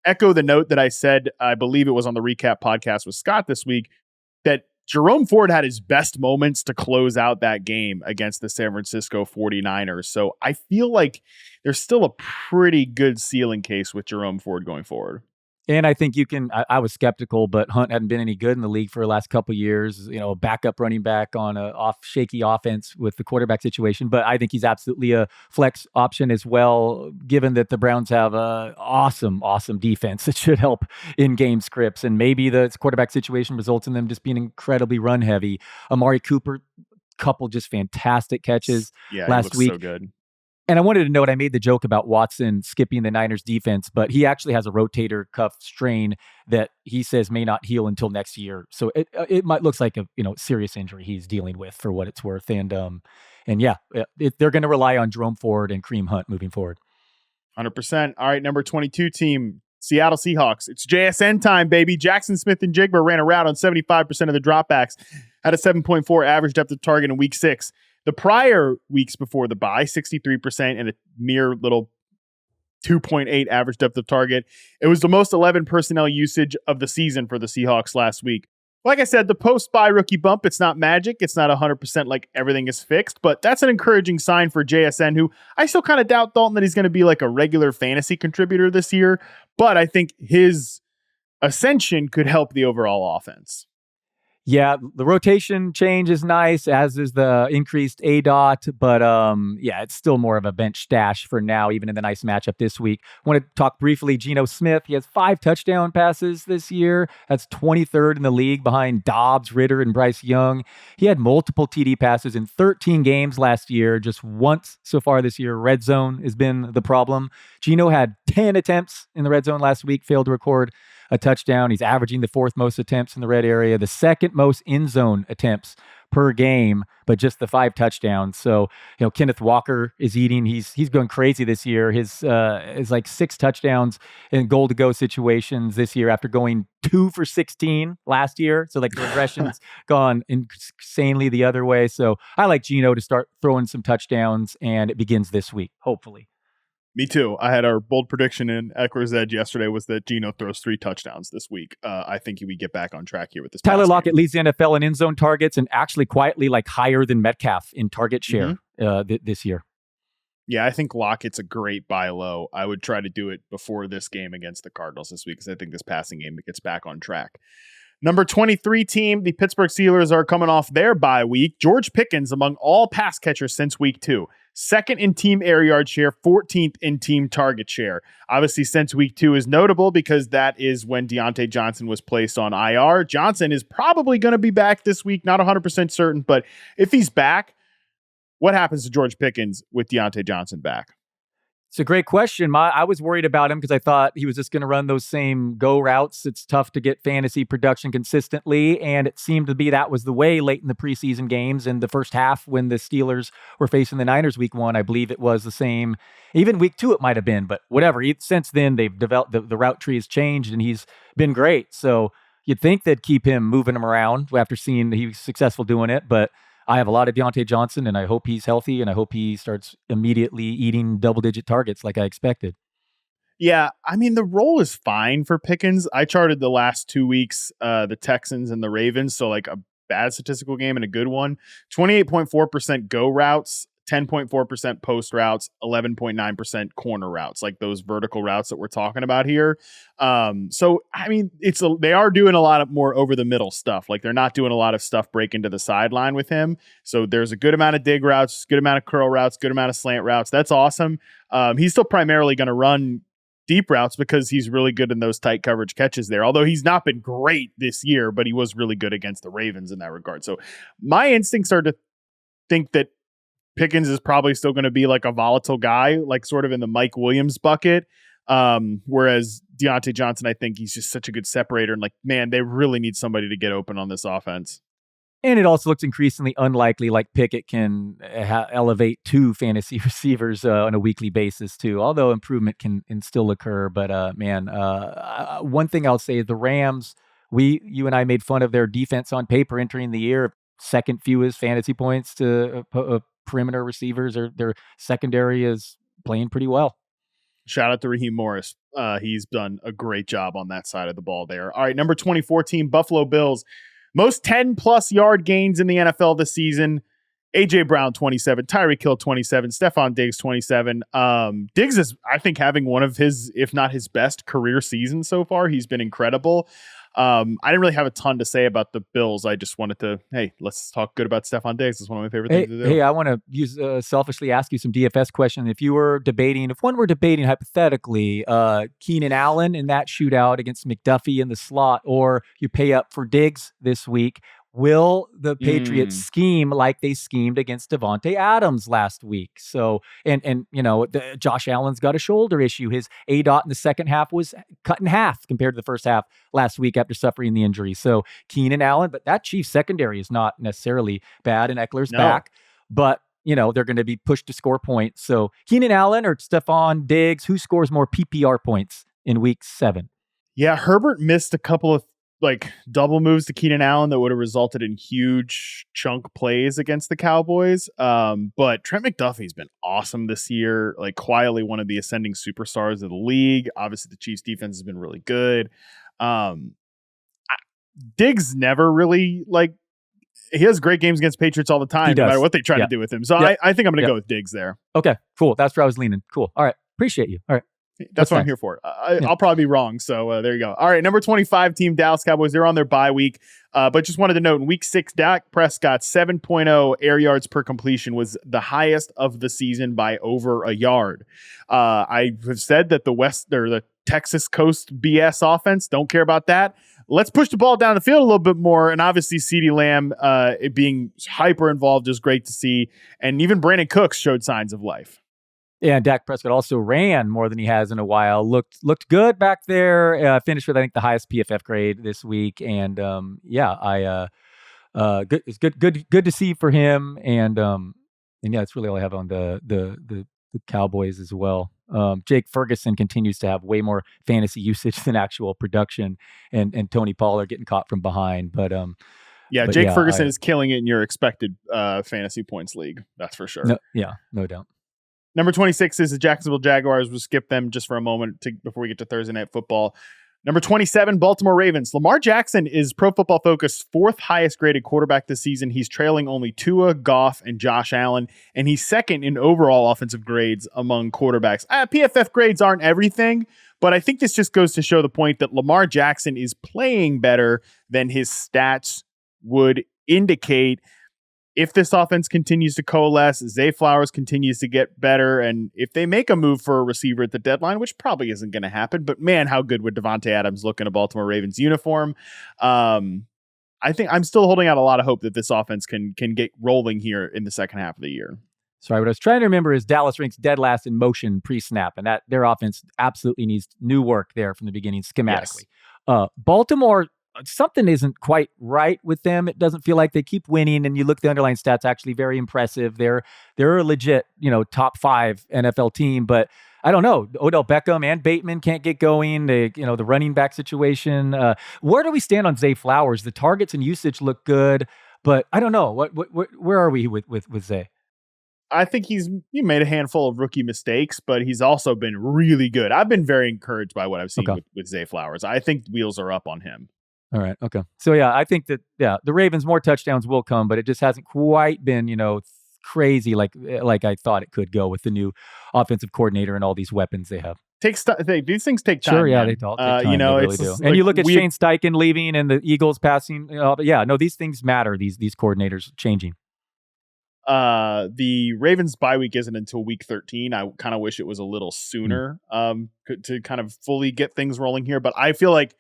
echo the note that I said, I believe it was on the recap podcast with Scott this week, that Jerome Ford had his best moments to close out that game against the San Francisco 49ers. So I feel like there's still a pretty good ceiling case with Jerome Ford going forward. And I think I was skeptical, but Hunt hadn't been any good in the league for the last couple of years, a backup running back on a shaky offense with the quarterback situation. But I think he's absolutely a flex option as well, given that the Browns have a awesome defense that should help in game scripts. And maybe the quarterback situation results in them just being incredibly run heavy. Amari Cooper, couple just fantastic catches last week. So good. And I wanted to note, I made the joke about Watson skipping the Niners defense, but he actually has a rotator cuff strain that he says may not heal until next year. So it looks like a serious injury he's dealing with, for what it's worth. And they're going to rely on Jerome Ford and Kareem Hunt moving forward. 100%. All right, number 22 team, Seattle Seahawks. It's JSN time, baby. Jackson Smith-Njigba ran a route on 75% of the dropbacks, had a 7.4 average depth of target in week 6. The prior weeks before the bye, 63% and a mere little 2.8 average depth of target. It was the most 11 personnel usage of the season for the Seahawks last week. Like I said, the post-bye rookie bump, it's not magic. It's not 100% like everything is fixed, but that's an encouraging sign for JSN, who I still kind of doubt, Dalton, that he's going to be like a regular fantasy contributor this year, but I think his ascension could help the overall offense. Yeah, the rotation change is nice, as is the increased ADOT, but it's still more of a bench stash for now, even in the nice matchup this week. I want to talk briefly, Geno Smith. He has 5 touchdown passes this year. That's 23rd in the league behind Dobbs, Ritter, and Bryce Young. He had multiple TD passes in 13 games last year. Just once so far this year, red zone has been the problem. Geno had 10 attempts in the red zone last week, failed to record a touchdown. He's averaging the 4th most attempts in the red area, the 2nd most end zone attempts per game, but just the 5 touchdowns. So, Kenneth Walker is eating. He's going crazy this year. His like 6 touchdowns in goal to go situations this year after going 2 for 16 last year. So like the regression's gone insanely the other way. So I like Geno to start throwing some touchdowns, and it begins this week, hopefully. Me too. I had our bold prediction in Eckler's Edge yesterday was that Geno throws 3 touchdowns this week. I think we get back on track here with this. Tyler Lockett leads the NFL in end zone targets and actually quietly like higher than Metcalf in target share this year. Yeah, I think Lockett's a great buy low. I would try to do it before this game against the Cardinals this week because I think this passing game gets back on track. Number 23 team, the Pittsburgh Steelers, are coming off their bye week. George Pickens among all pass catchers since week 2. 2nd in team air yard share, 14th in team target share. Obviously, since week 2 is notable because that is when Deontay Johnson was placed on IR. Johnson is probably going to be back this week, not 100% certain, but if he's back, what happens to George Pickens with Deontay Johnson back? It's a great question. I was worried about him because I thought he was just going to run those same go routes. It's tough to get fantasy production consistently, and it seemed to be that was the way late in the preseason games. In the first half, when the Steelers were facing the Niners week 1, I believe it was the same. Even week 2, it might have been, but whatever. Since then, they've developed the route tree has changed, and he's been great. So you'd think they'd keep him moving him around after seeing he was successful doing it, but I have a lot of Deontay Johnson, and I hope he's healthy, and I hope he starts immediately eating double-digit targets like I expected. Yeah, I mean, the role is fine for Pickens. I charted the last 2 weeks, the Texans and the Ravens, so like a bad statistical game and a good one. 28.4% go routes, 10.4% post routes, 11.9% corner routes, like those vertical routes that we're talking about here. So I mean, they are doing a lot of more over the middle stuff. Like they're not doing a lot of stuff breaking to the sideline with him. So there's a good amount of dig routes, good amount of curl routes, good amount of slant routes. That's awesome. He's still primarily going to run deep routes because he's really good in those tight coverage catches there. Although he's not been great this year, but he was really good against the Ravens in that regard. So my instincts are to think that Pickens is probably still going to be like a volatile guy, like sort of in the Mike Williams bucket. Whereas Deontay Johnson, I think he's just such a good separator. And like, man, they really need somebody to get open on this offense. And it also looks increasingly unlikely like Pickett can elevate 2 fantasy receivers on a weekly basis too, although improvement can still occur. But one thing I'll say is the Rams, you and I made fun of their defense on paper entering the year, second fewest fantasy points to perimeter receivers, or their secondary is playing pretty well. Shout out to Raheem Morris. He's done a great job on that side of the ball there. All right, number 24 team, Buffalo Bills. Most 10-plus yard gains in the NFL this season. A.J. Brown, 27. Tyreek Hill, 27. Stephon Diggs, 27. Diggs is, I think, having one of his, if not his best career season so far. He's been incredible. I didn't really have a ton to say about the Bills. I just wanted to, hey, let's talk good about Stephon Diggs. It's one of my favorite things to do. Hey, I want to selfishly ask you some DFS questions. If one were debating hypothetically, Keenan Allen in that shootout against McDuffie in the slot, or you pay up for Diggs this week, will the Patriots scheme like they schemed against Devontae Adams last week? So, and Josh Allen's got a shoulder issue. His ADOT in the second half was cut in half compared to the first half last week after suffering the injury. So Keenan Allen, but that Chiefs secondary is not necessarily bad, and Eckler's back, but they're going to be pushed to score points. So Keenan Allen or Stephon Diggs, who scores more PPR points in week 7? Yeah, Herbert missed a couple of like double moves to Keenan Allen that would have resulted in huge chunk plays against the Cowboys. But Trent McDuffie's been awesome this year, like quietly one of the ascending superstars of the league. Obviously the Chiefs defense has been really good. Diggs never really he has great games against Patriots all the time, no matter what they try to do with him. So I think I'm going to go with Diggs there. Okay, cool. That's where I was leaning. Cool. All right. Appreciate you. All right. That's what I'm here for. I'll probably be wrong. So there you go. All right. Number 25 team, Dallas Cowboys. They're on their bye week. But just wanted to note, in week 6, Dak Prescott 7.0 air yards per completion was the highest of the season by over a yard. I have said that the Texas Coast BS offense, don't care about that. Let's push the ball down the field a little bit more. And obviously CeeDee Lamb it being hyper involved is great to see. And even Brandon Cooks showed signs of life. Yeah, and Dak Prescott also ran more than he has in a while. Looked good back there. Finished with, I think, the highest PFF grade this week. And good. It's good to see for him. And yeah, that's really all I have on the Cowboys as well. Jake Ferguson continues to have way more fantasy usage than actual production, and Tony Pollard getting caught from behind. But Jake Ferguson is killing it in your expected fantasy points league. That's for sure. No doubt. Number 26 is the Jacksonville Jaguars. We'll skip them just for a moment before we get to Thursday Night Football. Number 27, Baltimore Ravens. Lamar Jackson is Pro Football Focus 4th highest graded quarterback this season. He's trailing only Tua, Goff, and Josh Allen, and he's second in overall offensive grades among quarterbacks. PFF grades aren't everything, but I think this just goes to show the point that Lamar Jackson is playing better than his stats would indicate. If this offense continues to coalesce, Zay Flowers continues to get better, and if they make a move for a receiver at the deadline, which probably isn't going to happen, but man, how good would Devontae Adams look in a Baltimore Ravens uniform? I think I'm still holding out a lot of hope that this offense can get rolling here in the second half of the year. Sorry, what I was trying to remember is Dallas ranks dead last in motion pre-snap, and that their offense absolutely needs new work there from the beginning schematically. Yes. Baltimore, something isn't quite right with them. It doesn't feel like they keep winning, and you look at the underlying stats, actually very impressive. They're a legit, top 5 NFL team, but I don't know. Odell Beckham and Bateman can't get going. The running back situation. Where do we stand on Zay Flowers? The targets and usage look good, but I don't know. Where are we with Zay? I think he made a handful of rookie mistakes, but he's also been really good. I've been very encouraged by what I've seen with Zay Flowers. I think wheels are up on him. All right. Okay. So yeah, I think that the Ravens more touchdowns will come, but it just hasn't quite been crazy like I thought it could go with the new offensive coordinator and all these weapons they have. These things take time. Sure, yeah, they all take time. They really do. And you look at Shane Steichen leaving and the Eagles passing. But yeah, no, these things matter. These coordinators changing. The Ravens bye week isn't until week 13. I kind of wish it was a little sooner to kind of fully get things rolling here, but I feel like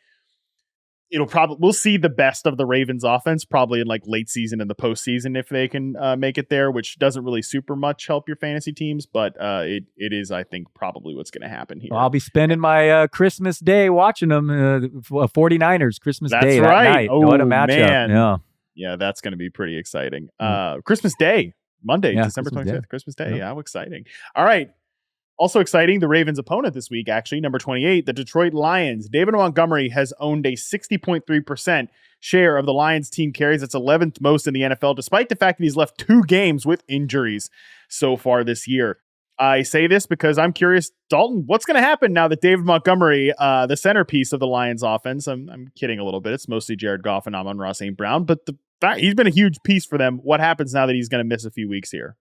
we'll see the best of the Ravens offense probably in like late season and the postseason if they can make it there, which doesn't really super much help your fantasy teams, but it is, I think, probably what's going to happen here. Well, I'll be spending my Christmas Day watching them, 49ers Christmas Day that night. Oh, what a matchup. Man. Yeah, that's going to be pretty exciting. Christmas Day, Monday, December 25th. Christmas Day. Yeah, how exciting. All right. Also exciting, the Ravens' opponent this week, actually, number 28, the Detroit Lions. David Montgomery has owned a 60.3% share of the Lions team carries. That's 11th most in the NFL, despite the fact that he's left 2 games with injuries so far this year. I say this because I'm curious, Dalton, what's going to happen now that David Montgomery, the centerpiece of the Lions offense, I'm kidding a little bit. It's mostly Jared Goff and Amon-Ra St. Brown, but he's been a huge piece for them. What happens now that he's going to miss a few weeks here?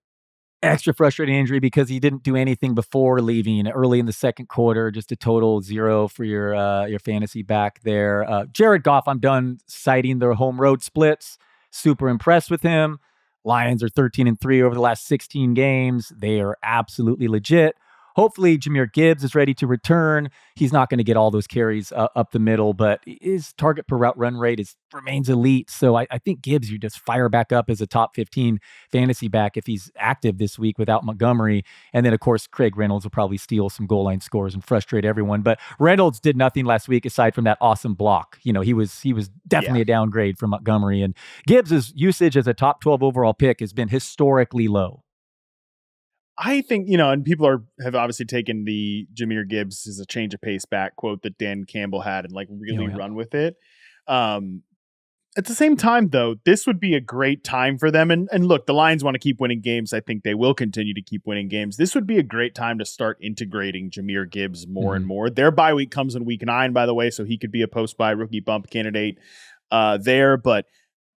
Extra frustrating injury because he didn't do anything before leaving early in the second quarter. Just a total 0 for your fantasy back there. Jared Goff, I'm done citing their home road splits. Super impressed with him. Lions are 13-3 over the last 16 games. They are absolutely legit. Hopefully, Jahmyr Gibbs is ready to return. He's not going to get all those carries up the middle, but his target per route run rate remains elite. So I think Gibbs, you just fire back up as a top 15 fantasy back if he's active this week without Montgomery. And then, of course, Craig Reynolds will probably steal some goal line scores and frustrate everyone. But Reynolds did nothing last week aside from that awesome block. He was definitely a downgrade from Montgomery. And Gibbs' usage as a top 12 overall pick has been historically low. I think, and people have obviously taken the Jahmyr Gibbs as a change of pace back quote that Dan Campbell had and really run with it. At the same time, though, this would be a great time for them. And look, the Lions want to keep winning games. I think they will continue to keep winning games. This would be a great time to start integrating Jahmyr Gibbs more and more. Their bye week comes in week 9, by the way, so he could be a post-bye rookie bump candidate there. But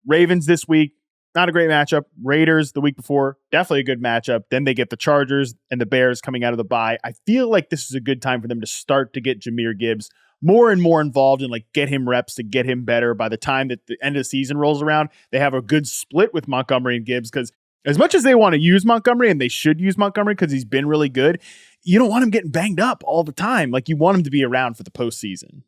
Ravens this week, not a great matchup. Raiders the week before, definitely a good matchup. Then they get the Chargers and the Bears coming out of the bye. I feel like this is a good time for them to start to get Jahmyr Gibbs more and more involved and get him reps to get him better. By the time that the end of the season rolls around, they have a good split with Montgomery and Gibbs, because as much as they want to use Montgomery, and they should use Montgomery because he's been really good, you don't want him getting banged up all the time. You want him to be around for the postseason.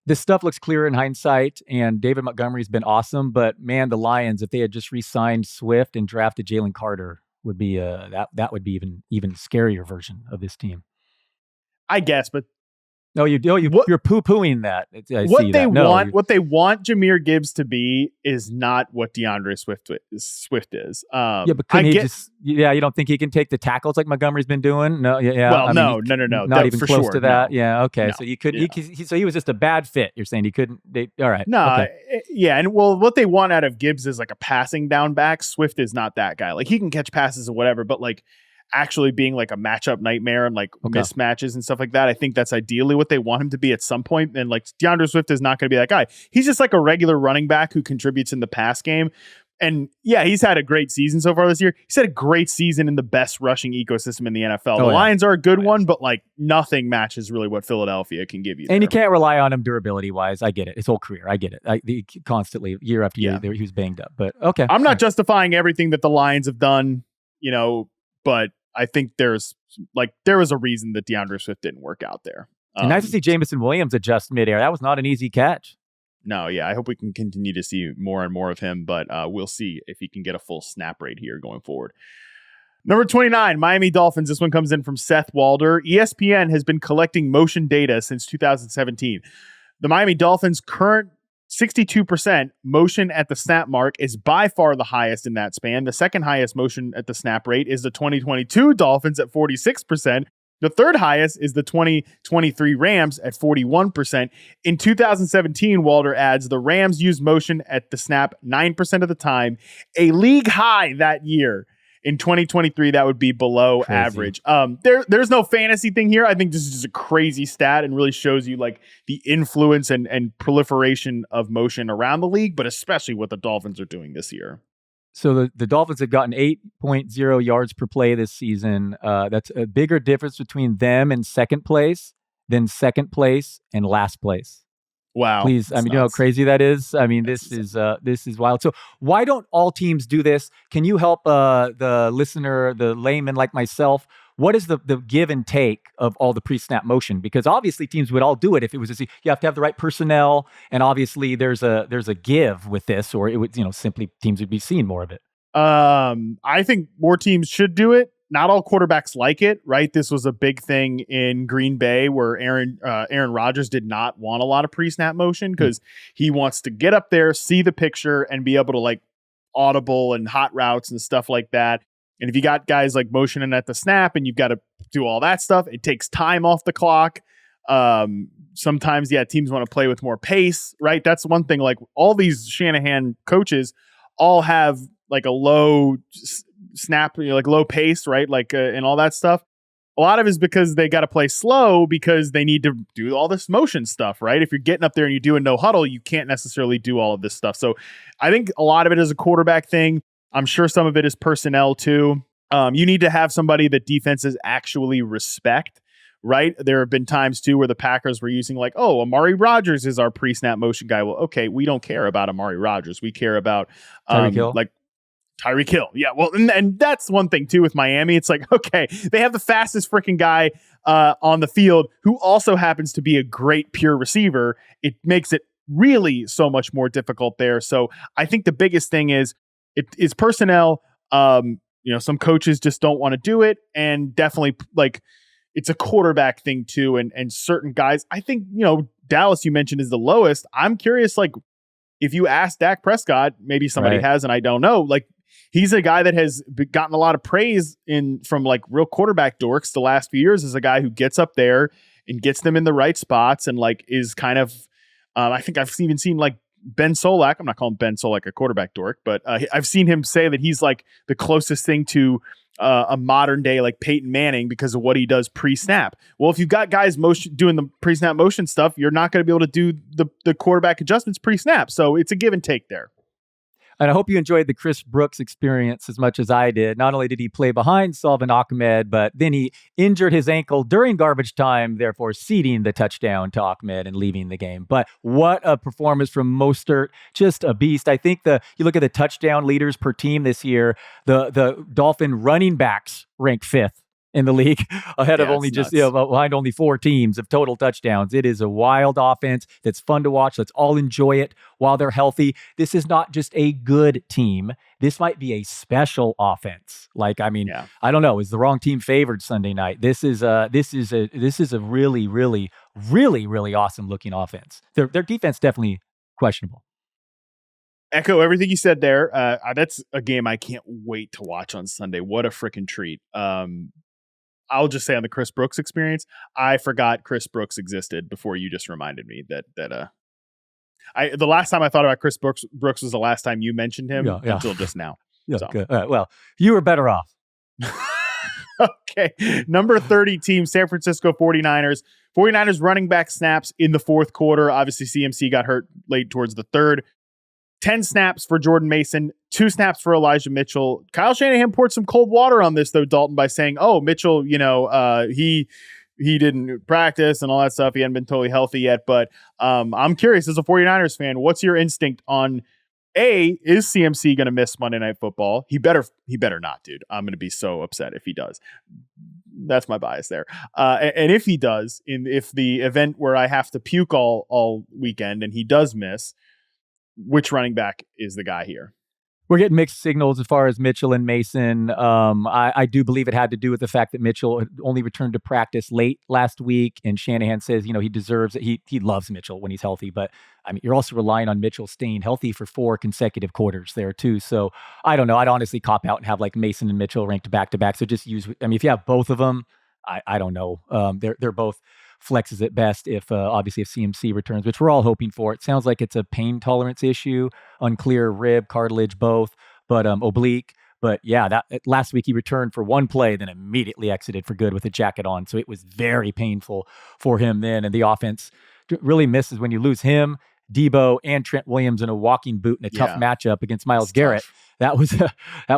This stuff looks clear in hindsight, and David Montgomery's been awesome. But man, the Lions, if they had just re-signed Swift and drafted Jalen Carter, would be that would be even scarier version of this team. I guess, but you're poo-pooing that. What they want Jahmyr Gibbs to be is not what DeAndre Swift is. But you don't think he can take the tackles like Montgomery's been doing? No, no. Not even close sure, to that. No. Yeah, okay. No. So you could. Yeah. So he was just a bad fit. You're saying he couldn't. All right. No. Okay. Yeah, and what they want out of Gibbs is a passing down back. Swift is not that guy. He can catch passes or whatever, but actually being a matchup nightmare and mismatches and stuff like that. I think that's ideally what they want him to be at some point. And DeAndre Swift is not going to be that guy. He's just a regular running back who contributes in the pass game. And yeah, he's had a great season so far this year. He's had a great season in the best rushing ecosystem in the NFL. Lions are a good one, but nothing matches really what Philadelphia can give you. And you can't rely on him durability wise. I get it. His whole career. I get it. Constantly year after year, he was banged up, but okay. I'm not justifying everything that the Lions have done, but I think there was a reason that DeAndre Swift didn't work out there. And nice to see Jameson Williams adjust midair. That was not an easy catch. No, yeah, I hope we can continue to see more and more of him, but we'll see if he can get a full snap rate here going forward. Number 29, Miami Dolphins. This one comes in from Seth Walder. ESPN has been collecting motion data since 2017. The Miami Dolphins' current 62% motion at the snap mark is by far the highest in that span. The second highest motion at the snap rate is the 2022 Dolphins at 46%. The third highest is the 2023 Rams at 41%. In 2017, Walder adds, the Rams used motion at the snap 9% of the time, a league high that year. In 2023, that would be below average. There's no fantasy thing here. I think this is just a crazy stat and really shows you like the influence and proliferation of motion around the league, but especially what the Dolphins are doing this year. So the Dolphins have gotten 8.0 yards per play this season. That's a bigger difference between them and second place than second place and last place. Wow. Please. I mean, you know how crazy that is? I mean, this is wild. So why don't all teams do this? Can you help the listener, the layman like myself? What is the give and take of all the pre-snap motion? Because obviously teams would all do it if it was you have to have the right personnel, and obviously there's a give with this, or it would simply teams would be seeing more of it. I think more teams should do it. Not all quarterbacks like it, right? This was a big thing in Green Bay where Aaron Rodgers did not want a lot of pre-snap motion because he wants to get up there, see the picture, and be able to like audible and hot routes and stuff like that. And if you got guys like motioning at the snap and you've got to do all that stuff, it takes time off the clock. Sometimes, teams want to play with more pace, right? That's one thing. Like all these Shanahan coaches all have like a low snap, like low pace, right? Like, and all that stuff. A lot of it is because they got to play slow because they need to do all this motion stuff, right? If you're getting up there and you're doing no huddle, you can't necessarily do all of this stuff. So I think a lot of it is a quarterback thing. I'm sure some of it is personnel too. You need to have somebody that defenses actually respect, right? There have been times too where the Packers were using like, oh, Amari Rodgers is our pre-snap motion guy. Well, okay, we don't care about Amari Rodgers. We care about like Tyreek Hill. Yeah, well, and that's one thing too with Miami. It's like, okay, they have the fastest freaking guy on the field who also happens to be a great pure receiver. It makes it really so much more difficult there. So I think the biggest thing is it's personnel. Some coaches just don't want to do it, and definitely like it's a quarterback thing too. And certain guys, I think Dallas you mentioned is the lowest. I'm curious, like if you ask Dak Prescott, maybe somebody has, and I don't know, like. He's a guy that has gotten a lot of praise from like real quarterback dorks the last few years as a guy who gets up there and gets them in the right spots and like is kind of, I think I've even seen like Ben Solak. I'm not calling Ben Solak a quarterback dork, but I've seen him say that he's like the closest thing to a modern day like Peyton Manning because of what he does pre-snap. Well, if you've got guys doing the pre-snap motion stuff, you're not going to be able to do the quarterback adjustments pre-snap. So it's a give and take there. And I hope you enjoyed the Chris Brooks experience as much as I did. Not only did he play behind Salvin Ahmed, but then he injured his ankle during garbage time, therefore ceding the touchdown to Ahmed and leaving the game. But what a performance from Mostert. Just a beast. I think you look at the touchdown leaders per team this year, the Dolphin running backs rank 5th in the league, ahead of only just behind only 4 teams of total touchdowns. It is a wild offense that's fun to watch. Let's all enjoy it while they're healthy. This is not just a good team. This might be a special offense. Like, I mean, I don't know. Is the wrong team favored Sunday night? This is a really, really, really, really awesome looking offense. Their defense definitely questionable. Echo everything you said there. That's a game I can't wait to watch on Sunday. What a freaking treat. I'll just say on the Chris Brooks experience, I forgot Chris Brooks existed before you just reminded me that the last time I thought about Chris Brooks was the last time you mentioned him until just now. Yeah, so. Good. Well, you were better off. Okay. Number 30 team, San Francisco 49ers. 49ers running back snaps in the fourth quarter. Obviously, CMC got hurt late towards the third. 10 snaps for Jordan Mason, 2 snaps for Elijah Mitchell. Kyle Shanahan poured some cold water on this, though, Dalton, by saying, oh, Mitchell, he didn't practice and all that stuff. He hadn't been totally healthy yet. But I'm curious, as a 49ers fan, what's your instinct on, is CMC going to miss Monday Night Football? He better not, dude. I'm going to be so upset if he does. That's my bias there. And if he does, if the event where I have to puke all weekend and he does miss, which running back is the guy here? We're getting mixed signals as far as Mitchell and Mason. I do believe it had to do with the fact that Mitchell had only returned to practice late last week, and Shanahan says, he deserves it. He loves Mitchell when he's healthy, but I mean, you're also relying on Mitchell staying healthy for 4 consecutive quarters there too. So I don't know. I'd honestly cop out and have like Mason and Mitchell ranked back to back. So just if you have both of them, I don't know. They're both flexes at best if obviously if CMC returns, which we're all hoping for. It sounds like it's a pain tolerance issue, unclear rib, cartilage, both, but oblique. But yeah, that last week he returned for 1 play, then immediately exited for good with a jacket on. So it was very painful for him then. And the offense really misses when you lose him, Debo, and Trent Williams in a walking boot in a tough matchup against Myles Garrett. Tough. That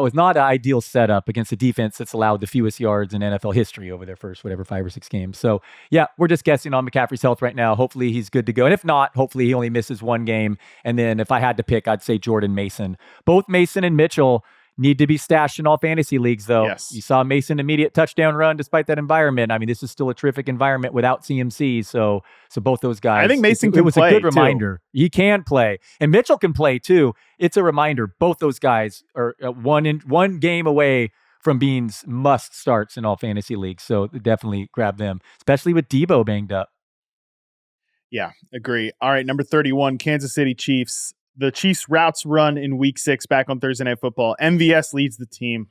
was not an ideal setup against a defense that's allowed the fewest yards in NFL history over their first 5 or 6 games. So yeah, we're just guessing on McCaffrey's health right now. Hopefully he's good to go. And if not, hopefully he only misses 1 game. And then if I had to pick, I'd say Jordan Mason. Both Mason and Mitchell need to be stashed in all fantasy leagues, though. Yes. You saw Mason immediate touchdown run despite that environment. I mean, this is still a terrific environment without CMC. So both those guys. I think Mason can it was play, a good too. reminder. He can play. And Mitchell can play, too. It's a reminder. Both those guys are one game away from being must starts in all fantasy leagues. So definitely grab them, especially with Debo banged up. Yeah, agree. All right, number 31, Kansas City Chiefs. The Chiefs routes run in week 6 back on Thursday Night Football. MVS leads the team,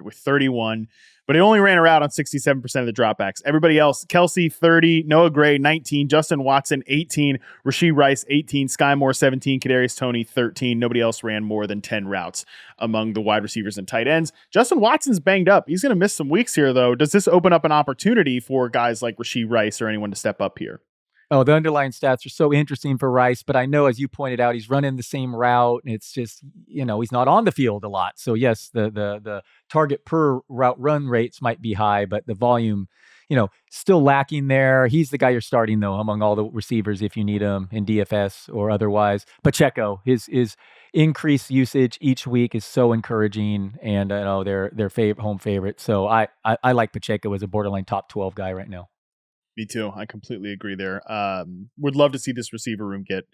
with 31, but he only ran a route on 67% of the dropbacks. Everybody else, Kelsey, 30, Noah Gray, 19, Justin Watson, 18, Rashee Rice, 18, Sky Moore, 17, Kadarius Toney, 13. Nobody else ran more than 10 routes among the wide receivers and tight ends. Justin Watson's banged up. He's going to miss some weeks here, though. Does this open up an opportunity for guys like Rashee Rice or anyone to step up here? Oh, the underlying stats are so interesting for Rice, but I know, as you pointed out, he's running the same route, and it's just, he's not on the field a lot. So yes, the target per route run rates might be high, but the volume, still lacking there. He's the guy you're starting, though, among all the receivers if you need him in DFS or otherwise. Pacheco, his increased usage each week is so encouraging, and I know they're home favorite. So I like Pacheco as a borderline top 12 guy right now. Me too. I completely agree there. Would love to see this receiver room get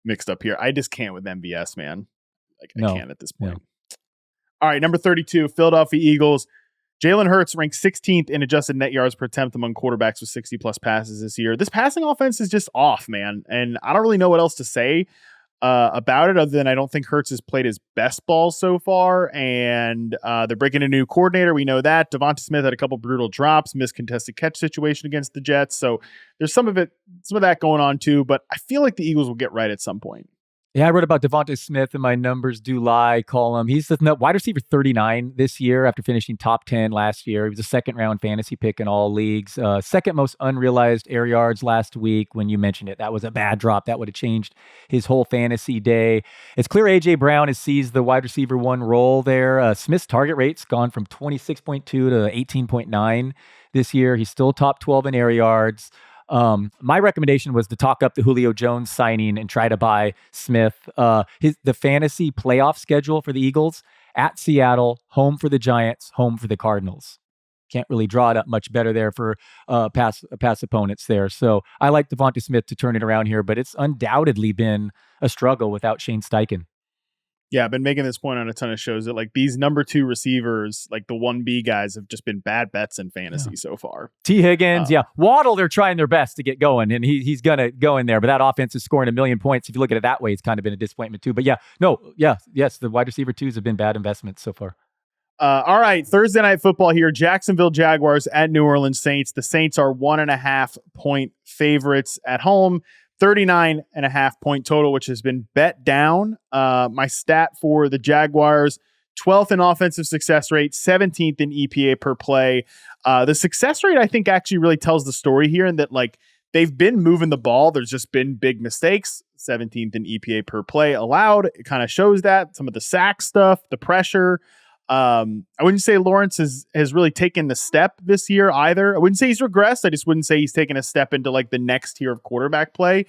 mixed up here. I just can't with MVS, man. I can't at this point. No. All right, number 32, Philadelphia Eagles. Jalen Hurts ranked 16th in adjusted net yards per attempt among quarterbacks with 60-plus passes this year. This passing offense is just off, man, and I don't really know what else to say about it other than I don't think Hurts has played his best ball so far, and they're breaking a new coordinator. We know that. Devonta Smith had a couple brutal drops, missed contested catch situation against the Jets, so there's some of that going on too, but I feel like the Eagles will get right at some point. Yeah, I wrote about Devonta Smith in my numbers do lie column. He's the wide receiver 39 this year after finishing top 10 last year. He was a second-round fantasy pick in all leagues. Second most unrealized air yards last week when you mentioned it. That was a bad drop. That would have changed his whole fantasy day. It's clear A.J. Brown has seized the wide receiver 1 role there. Smith's target rate's gone from 26.2 to 18.9 this year. He's still top 12 in air yards. My recommendation was to talk up the Julio Jones signing and try to buy Smith. The fantasy playoff schedule for the Eagles: at Seattle, home for the Giants, home for the Cardinals. Can't really draw it up much better there for past opponents there. So I like Devonta Smith to turn it around here, but it's undoubtedly been a struggle without Shane Steichen. Yeah, I've been making this point on a ton of shows that these number 2 receivers, the 1B guys, have just been bad bets in fantasy so far. T. Higgins, Waddle, they're trying their best to get going, and he's going to go in there. But that offense is scoring 1 million points. If you look at it that way, it's kind of been a disappointment too. But yes, the wide receiver 2s have been bad investments so far. All right, Thursday Night Football here. Jacksonville Jaguars at New Orleans Saints. The Saints are 1.5 point favorites at home. 39.5 point total, which has been bet down. My stat for the Jaguars: 12th in offensive success rate, 17th in EPA per play. The success rate, I think, actually really tells the story here, in that they've been moving the ball. There's just been big mistakes. 17th in EPA per play allowed. It kind of shows that some of the sack stuff, the pressure. I wouldn't say Lawrence has really taken the step this year either. I wouldn't say he's regressed. I just wouldn't say he's taken a step into the next tier of quarterback play.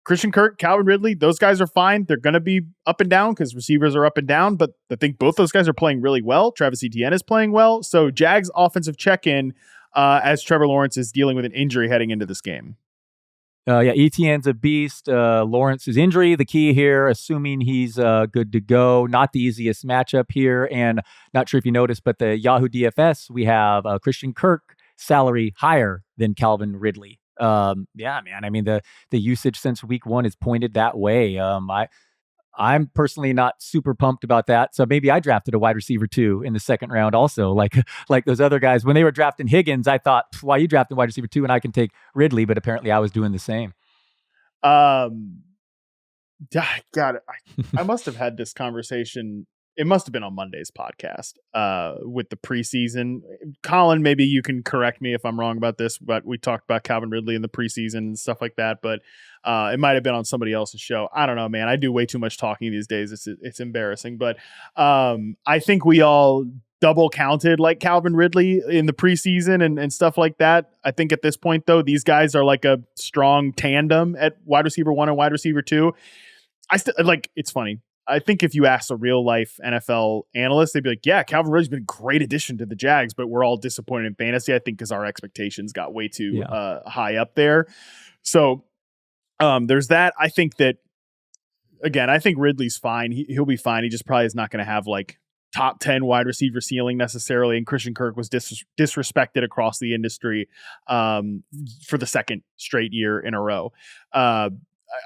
Christian Kirk, Calvin Ridley, those guys are fine. They're going to be up and down because receivers are up and down, but I think both those guys are playing really well. Travis Etienne is playing well. So Jags offensive check-in as Trevor Lawrence is dealing with an injury heading into this game. Etienne's a beast. Lawrence's injury, the key here, assuming he's good to go. Not the easiest matchup here. And not sure if you noticed, but the Yahoo DFS, we have Christian Kirk salary higher than Calvin Ridley. Yeah, man. I mean, the usage since week one is pointed that way. I'm personally not super pumped about that. So maybe I drafted a wide receiver too in the second round also. Like those other guys, when they were drafting Higgins, I thought, why are you drafting wide receiver 2 and I can take Ridley? But apparently I was doing the same. God, I must have had this conversation. It must have been on Monday's podcast with the preseason. Colin, maybe you can correct me if I'm wrong about this, but we talked about Calvin Ridley in the preseason and stuff like that. But it might have been on somebody else's show. I don't know, man. I do way too much talking these days. It's embarrassing. But I think we all double counted like Calvin Ridley in the preseason and stuff like that. I think at this point, though, these guys are like a strong tandem at wide receiver 1 and wide receiver 2. It's funny. I think if you ask a real life NFL analyst, they'd be like, yeah, Calvin Ridley's been a great addition to the Jags, but we're all disappointed in fantasy, I think, because our expectations got way too high up there. So there's that. I think that, again, I think Ridley's fine. He'll be fine. He just probably is not going to have like top 10 wide receiver ceiling necessarily. And Christian Kirk was disrespected across the industry for the second straight year in a row.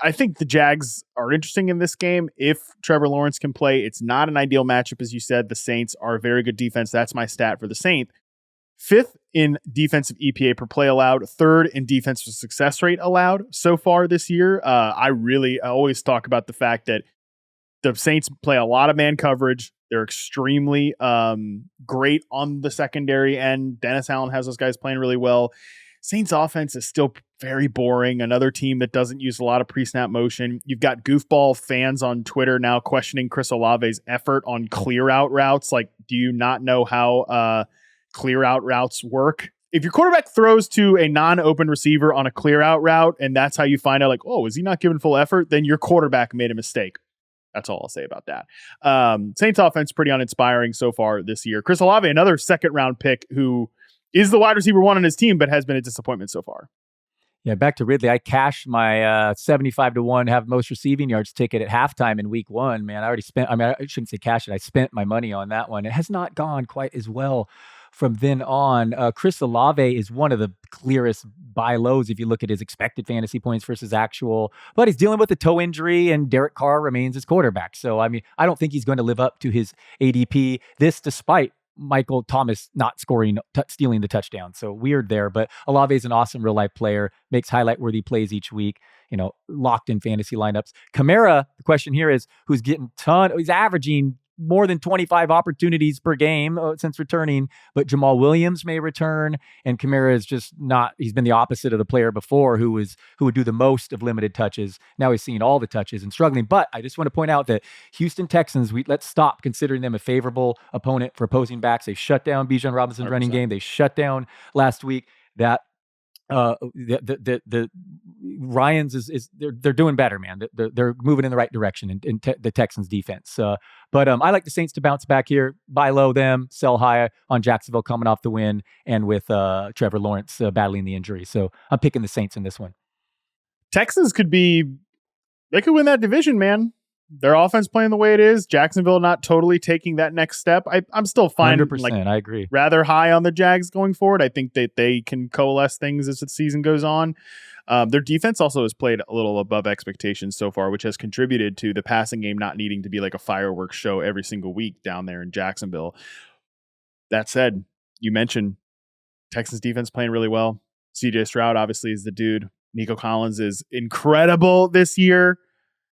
I think the Jags are interesting in this game. If Trevor Lawrence can play, it's not an ideal matchup, as you said. The Saints are a very good defense. That's my stat for the Saints. 5th in defensive EPA per play allowed, 3rd in defensive success rate allowed so far this year. I always talk about the fact that the Saints play a lot of man coverage. They're extremely great on the secondary end. Dennis Allen has those guys playing really well. Saints offense is still very boring. Another team that doesn't use a lot of pre-snap motion. You've got goofball fans on Twitter now questioning Chris Olave's effort on clear out routes. Like, do you not know how clear out routes work? If your quarterback throws to a non-open receiver on a clear out route, and that's how you find out, like, oh, is he not giving full effort? Then your quarterback made a mistake. That's all I'll say about that. Saints offense pretty uninspiring so far this year. Chris Olave, another second round pick who is the wide receiver 1 on his team, but has been a disappointment so far. Yeah, back to Ridley. I cashed my 75-1 have most receiving yards ticket at halftime in week 1. Man, I shouldn't say cash it. I spent my money on that one. It has not gone quite as well from then on. Chris Olave is one of the clearest buy lows if you look at his expected fantasy points versus actual, but he's dealing with a toe injury and Derek Carr remains his quarterback. So, I mean, I don't think he's going to live up to his ADP. This despite Michael Thomas not stealing the touchdown. So weird there, but Olave is an awesome real life player, makes highlight worthy plays each week, locked in fantasy lineups. Kamara, the question here is who's getting he's averaging more than 25 opportunities per game since returning, but Jamal Williams may return, and Kamara is just not, he's been the opposite of the player before who would do the most of limited touches. Now he's seeing all the touches and struggling. But I just want to point out that Houston Texans, let's stop considering them a favorable opponent for opposing backs. They shut down Bijan Robinson's 100%. Running game. They shut down last week. That the Ryans they're doing better, man. They're moving in the right direction in the Texans defense. But I like the Saints to bounce back here, buy low them, sell high on Jacksonville coming off the win, and with Trevor Lawrence battling the injury. So I'm picking the Saints in this one. Texans could win that division, man. Their offense playing the way it is. Jacksonville not totally taking that next step. I'm still fine. 100%, I agree. Rather high on the Jags going forward. I think that they can coalesce things as the season goes on. Their defense also has played a little above expectations so far, which has contributed to the passing game not needing to be like a fireworks show every single week down there in Jacksonville. That said, you mentioned Texans defense playing really well. CJ Stroud obviously is the dude. Nico Collins is incredible this year.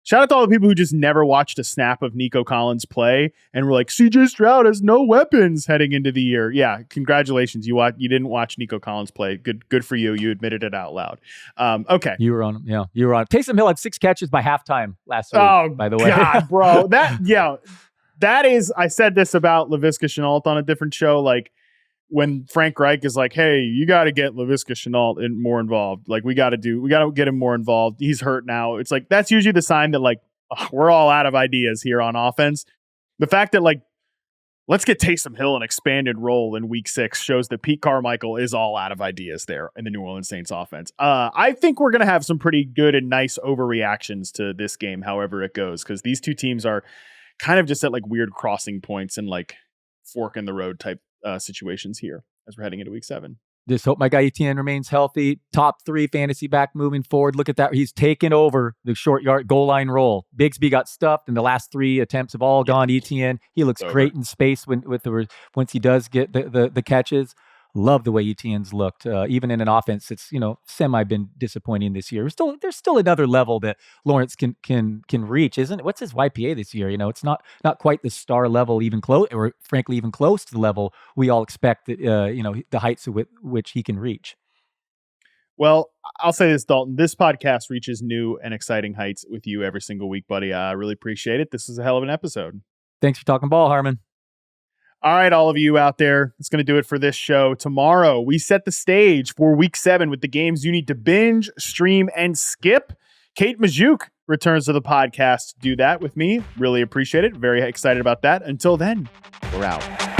Shout out to all the people who just never watched a snap of Nico Collins play and were like, CJ Stroud has no weapons heading into the year. Yeah, congratulations. You didn't watch Nico Collins play. Good for you. You admitted it out loud. Okay. You were on him. Yeah, you were on him. Taysom Hill had 6 catches by halftime last week, by the way. God, bro. That is, I said this about Laviska Shenault on a different show. Like, when Frank Reich is like, hey, you got to get Laviska Shenault more involved. Like, we got to get him more involved. He's hurt now. It's like, that's usually the sign that like, we're all out of ideas here on offense. The fact that like let's get Taysom Hill an expanded role in week 6 shows that Pete Carmichael is all out of ideas there in the New Orleans Saints offense. I think we're going to have some pretty good and nice overreactions to this game, however it goes, because these two teams are kind of just at like weird crossing points and like fork in the road type situations here as we're heading into week 7. Just hope my guy Etienne remains healthy. Top 3 fantasy back moving forward. Look at that. He's taken over the short yard goal line role. Bigsby got stuffed, and the last 3 attempts have all gone Etienne. He looks great in space once he does get the catches. Love the way Etienne's looked, even in an offense that's semi been disappointing this year. There's still another level that Lawrence can reach, isn't it? What's his YPA this year? It's not quite the star level, even close, or frankly even close to the level we all expect that the heights with which he can reach. Well, I'll say this, Dalton. This podcast reaches new and exciting heights with you every single week, buddy. I really appreciate it. This is a hell of an episode. Thanks for talking ball, Harmon. All right, all of you out there, that's going to do it for this show. Tomorrow, we set the stage for week 7 with the games you need to binge, stream, and skip. Kate Majuk returns to the podcast to do that with me. Really appreciate it. Very excited about that. Until then, we're out.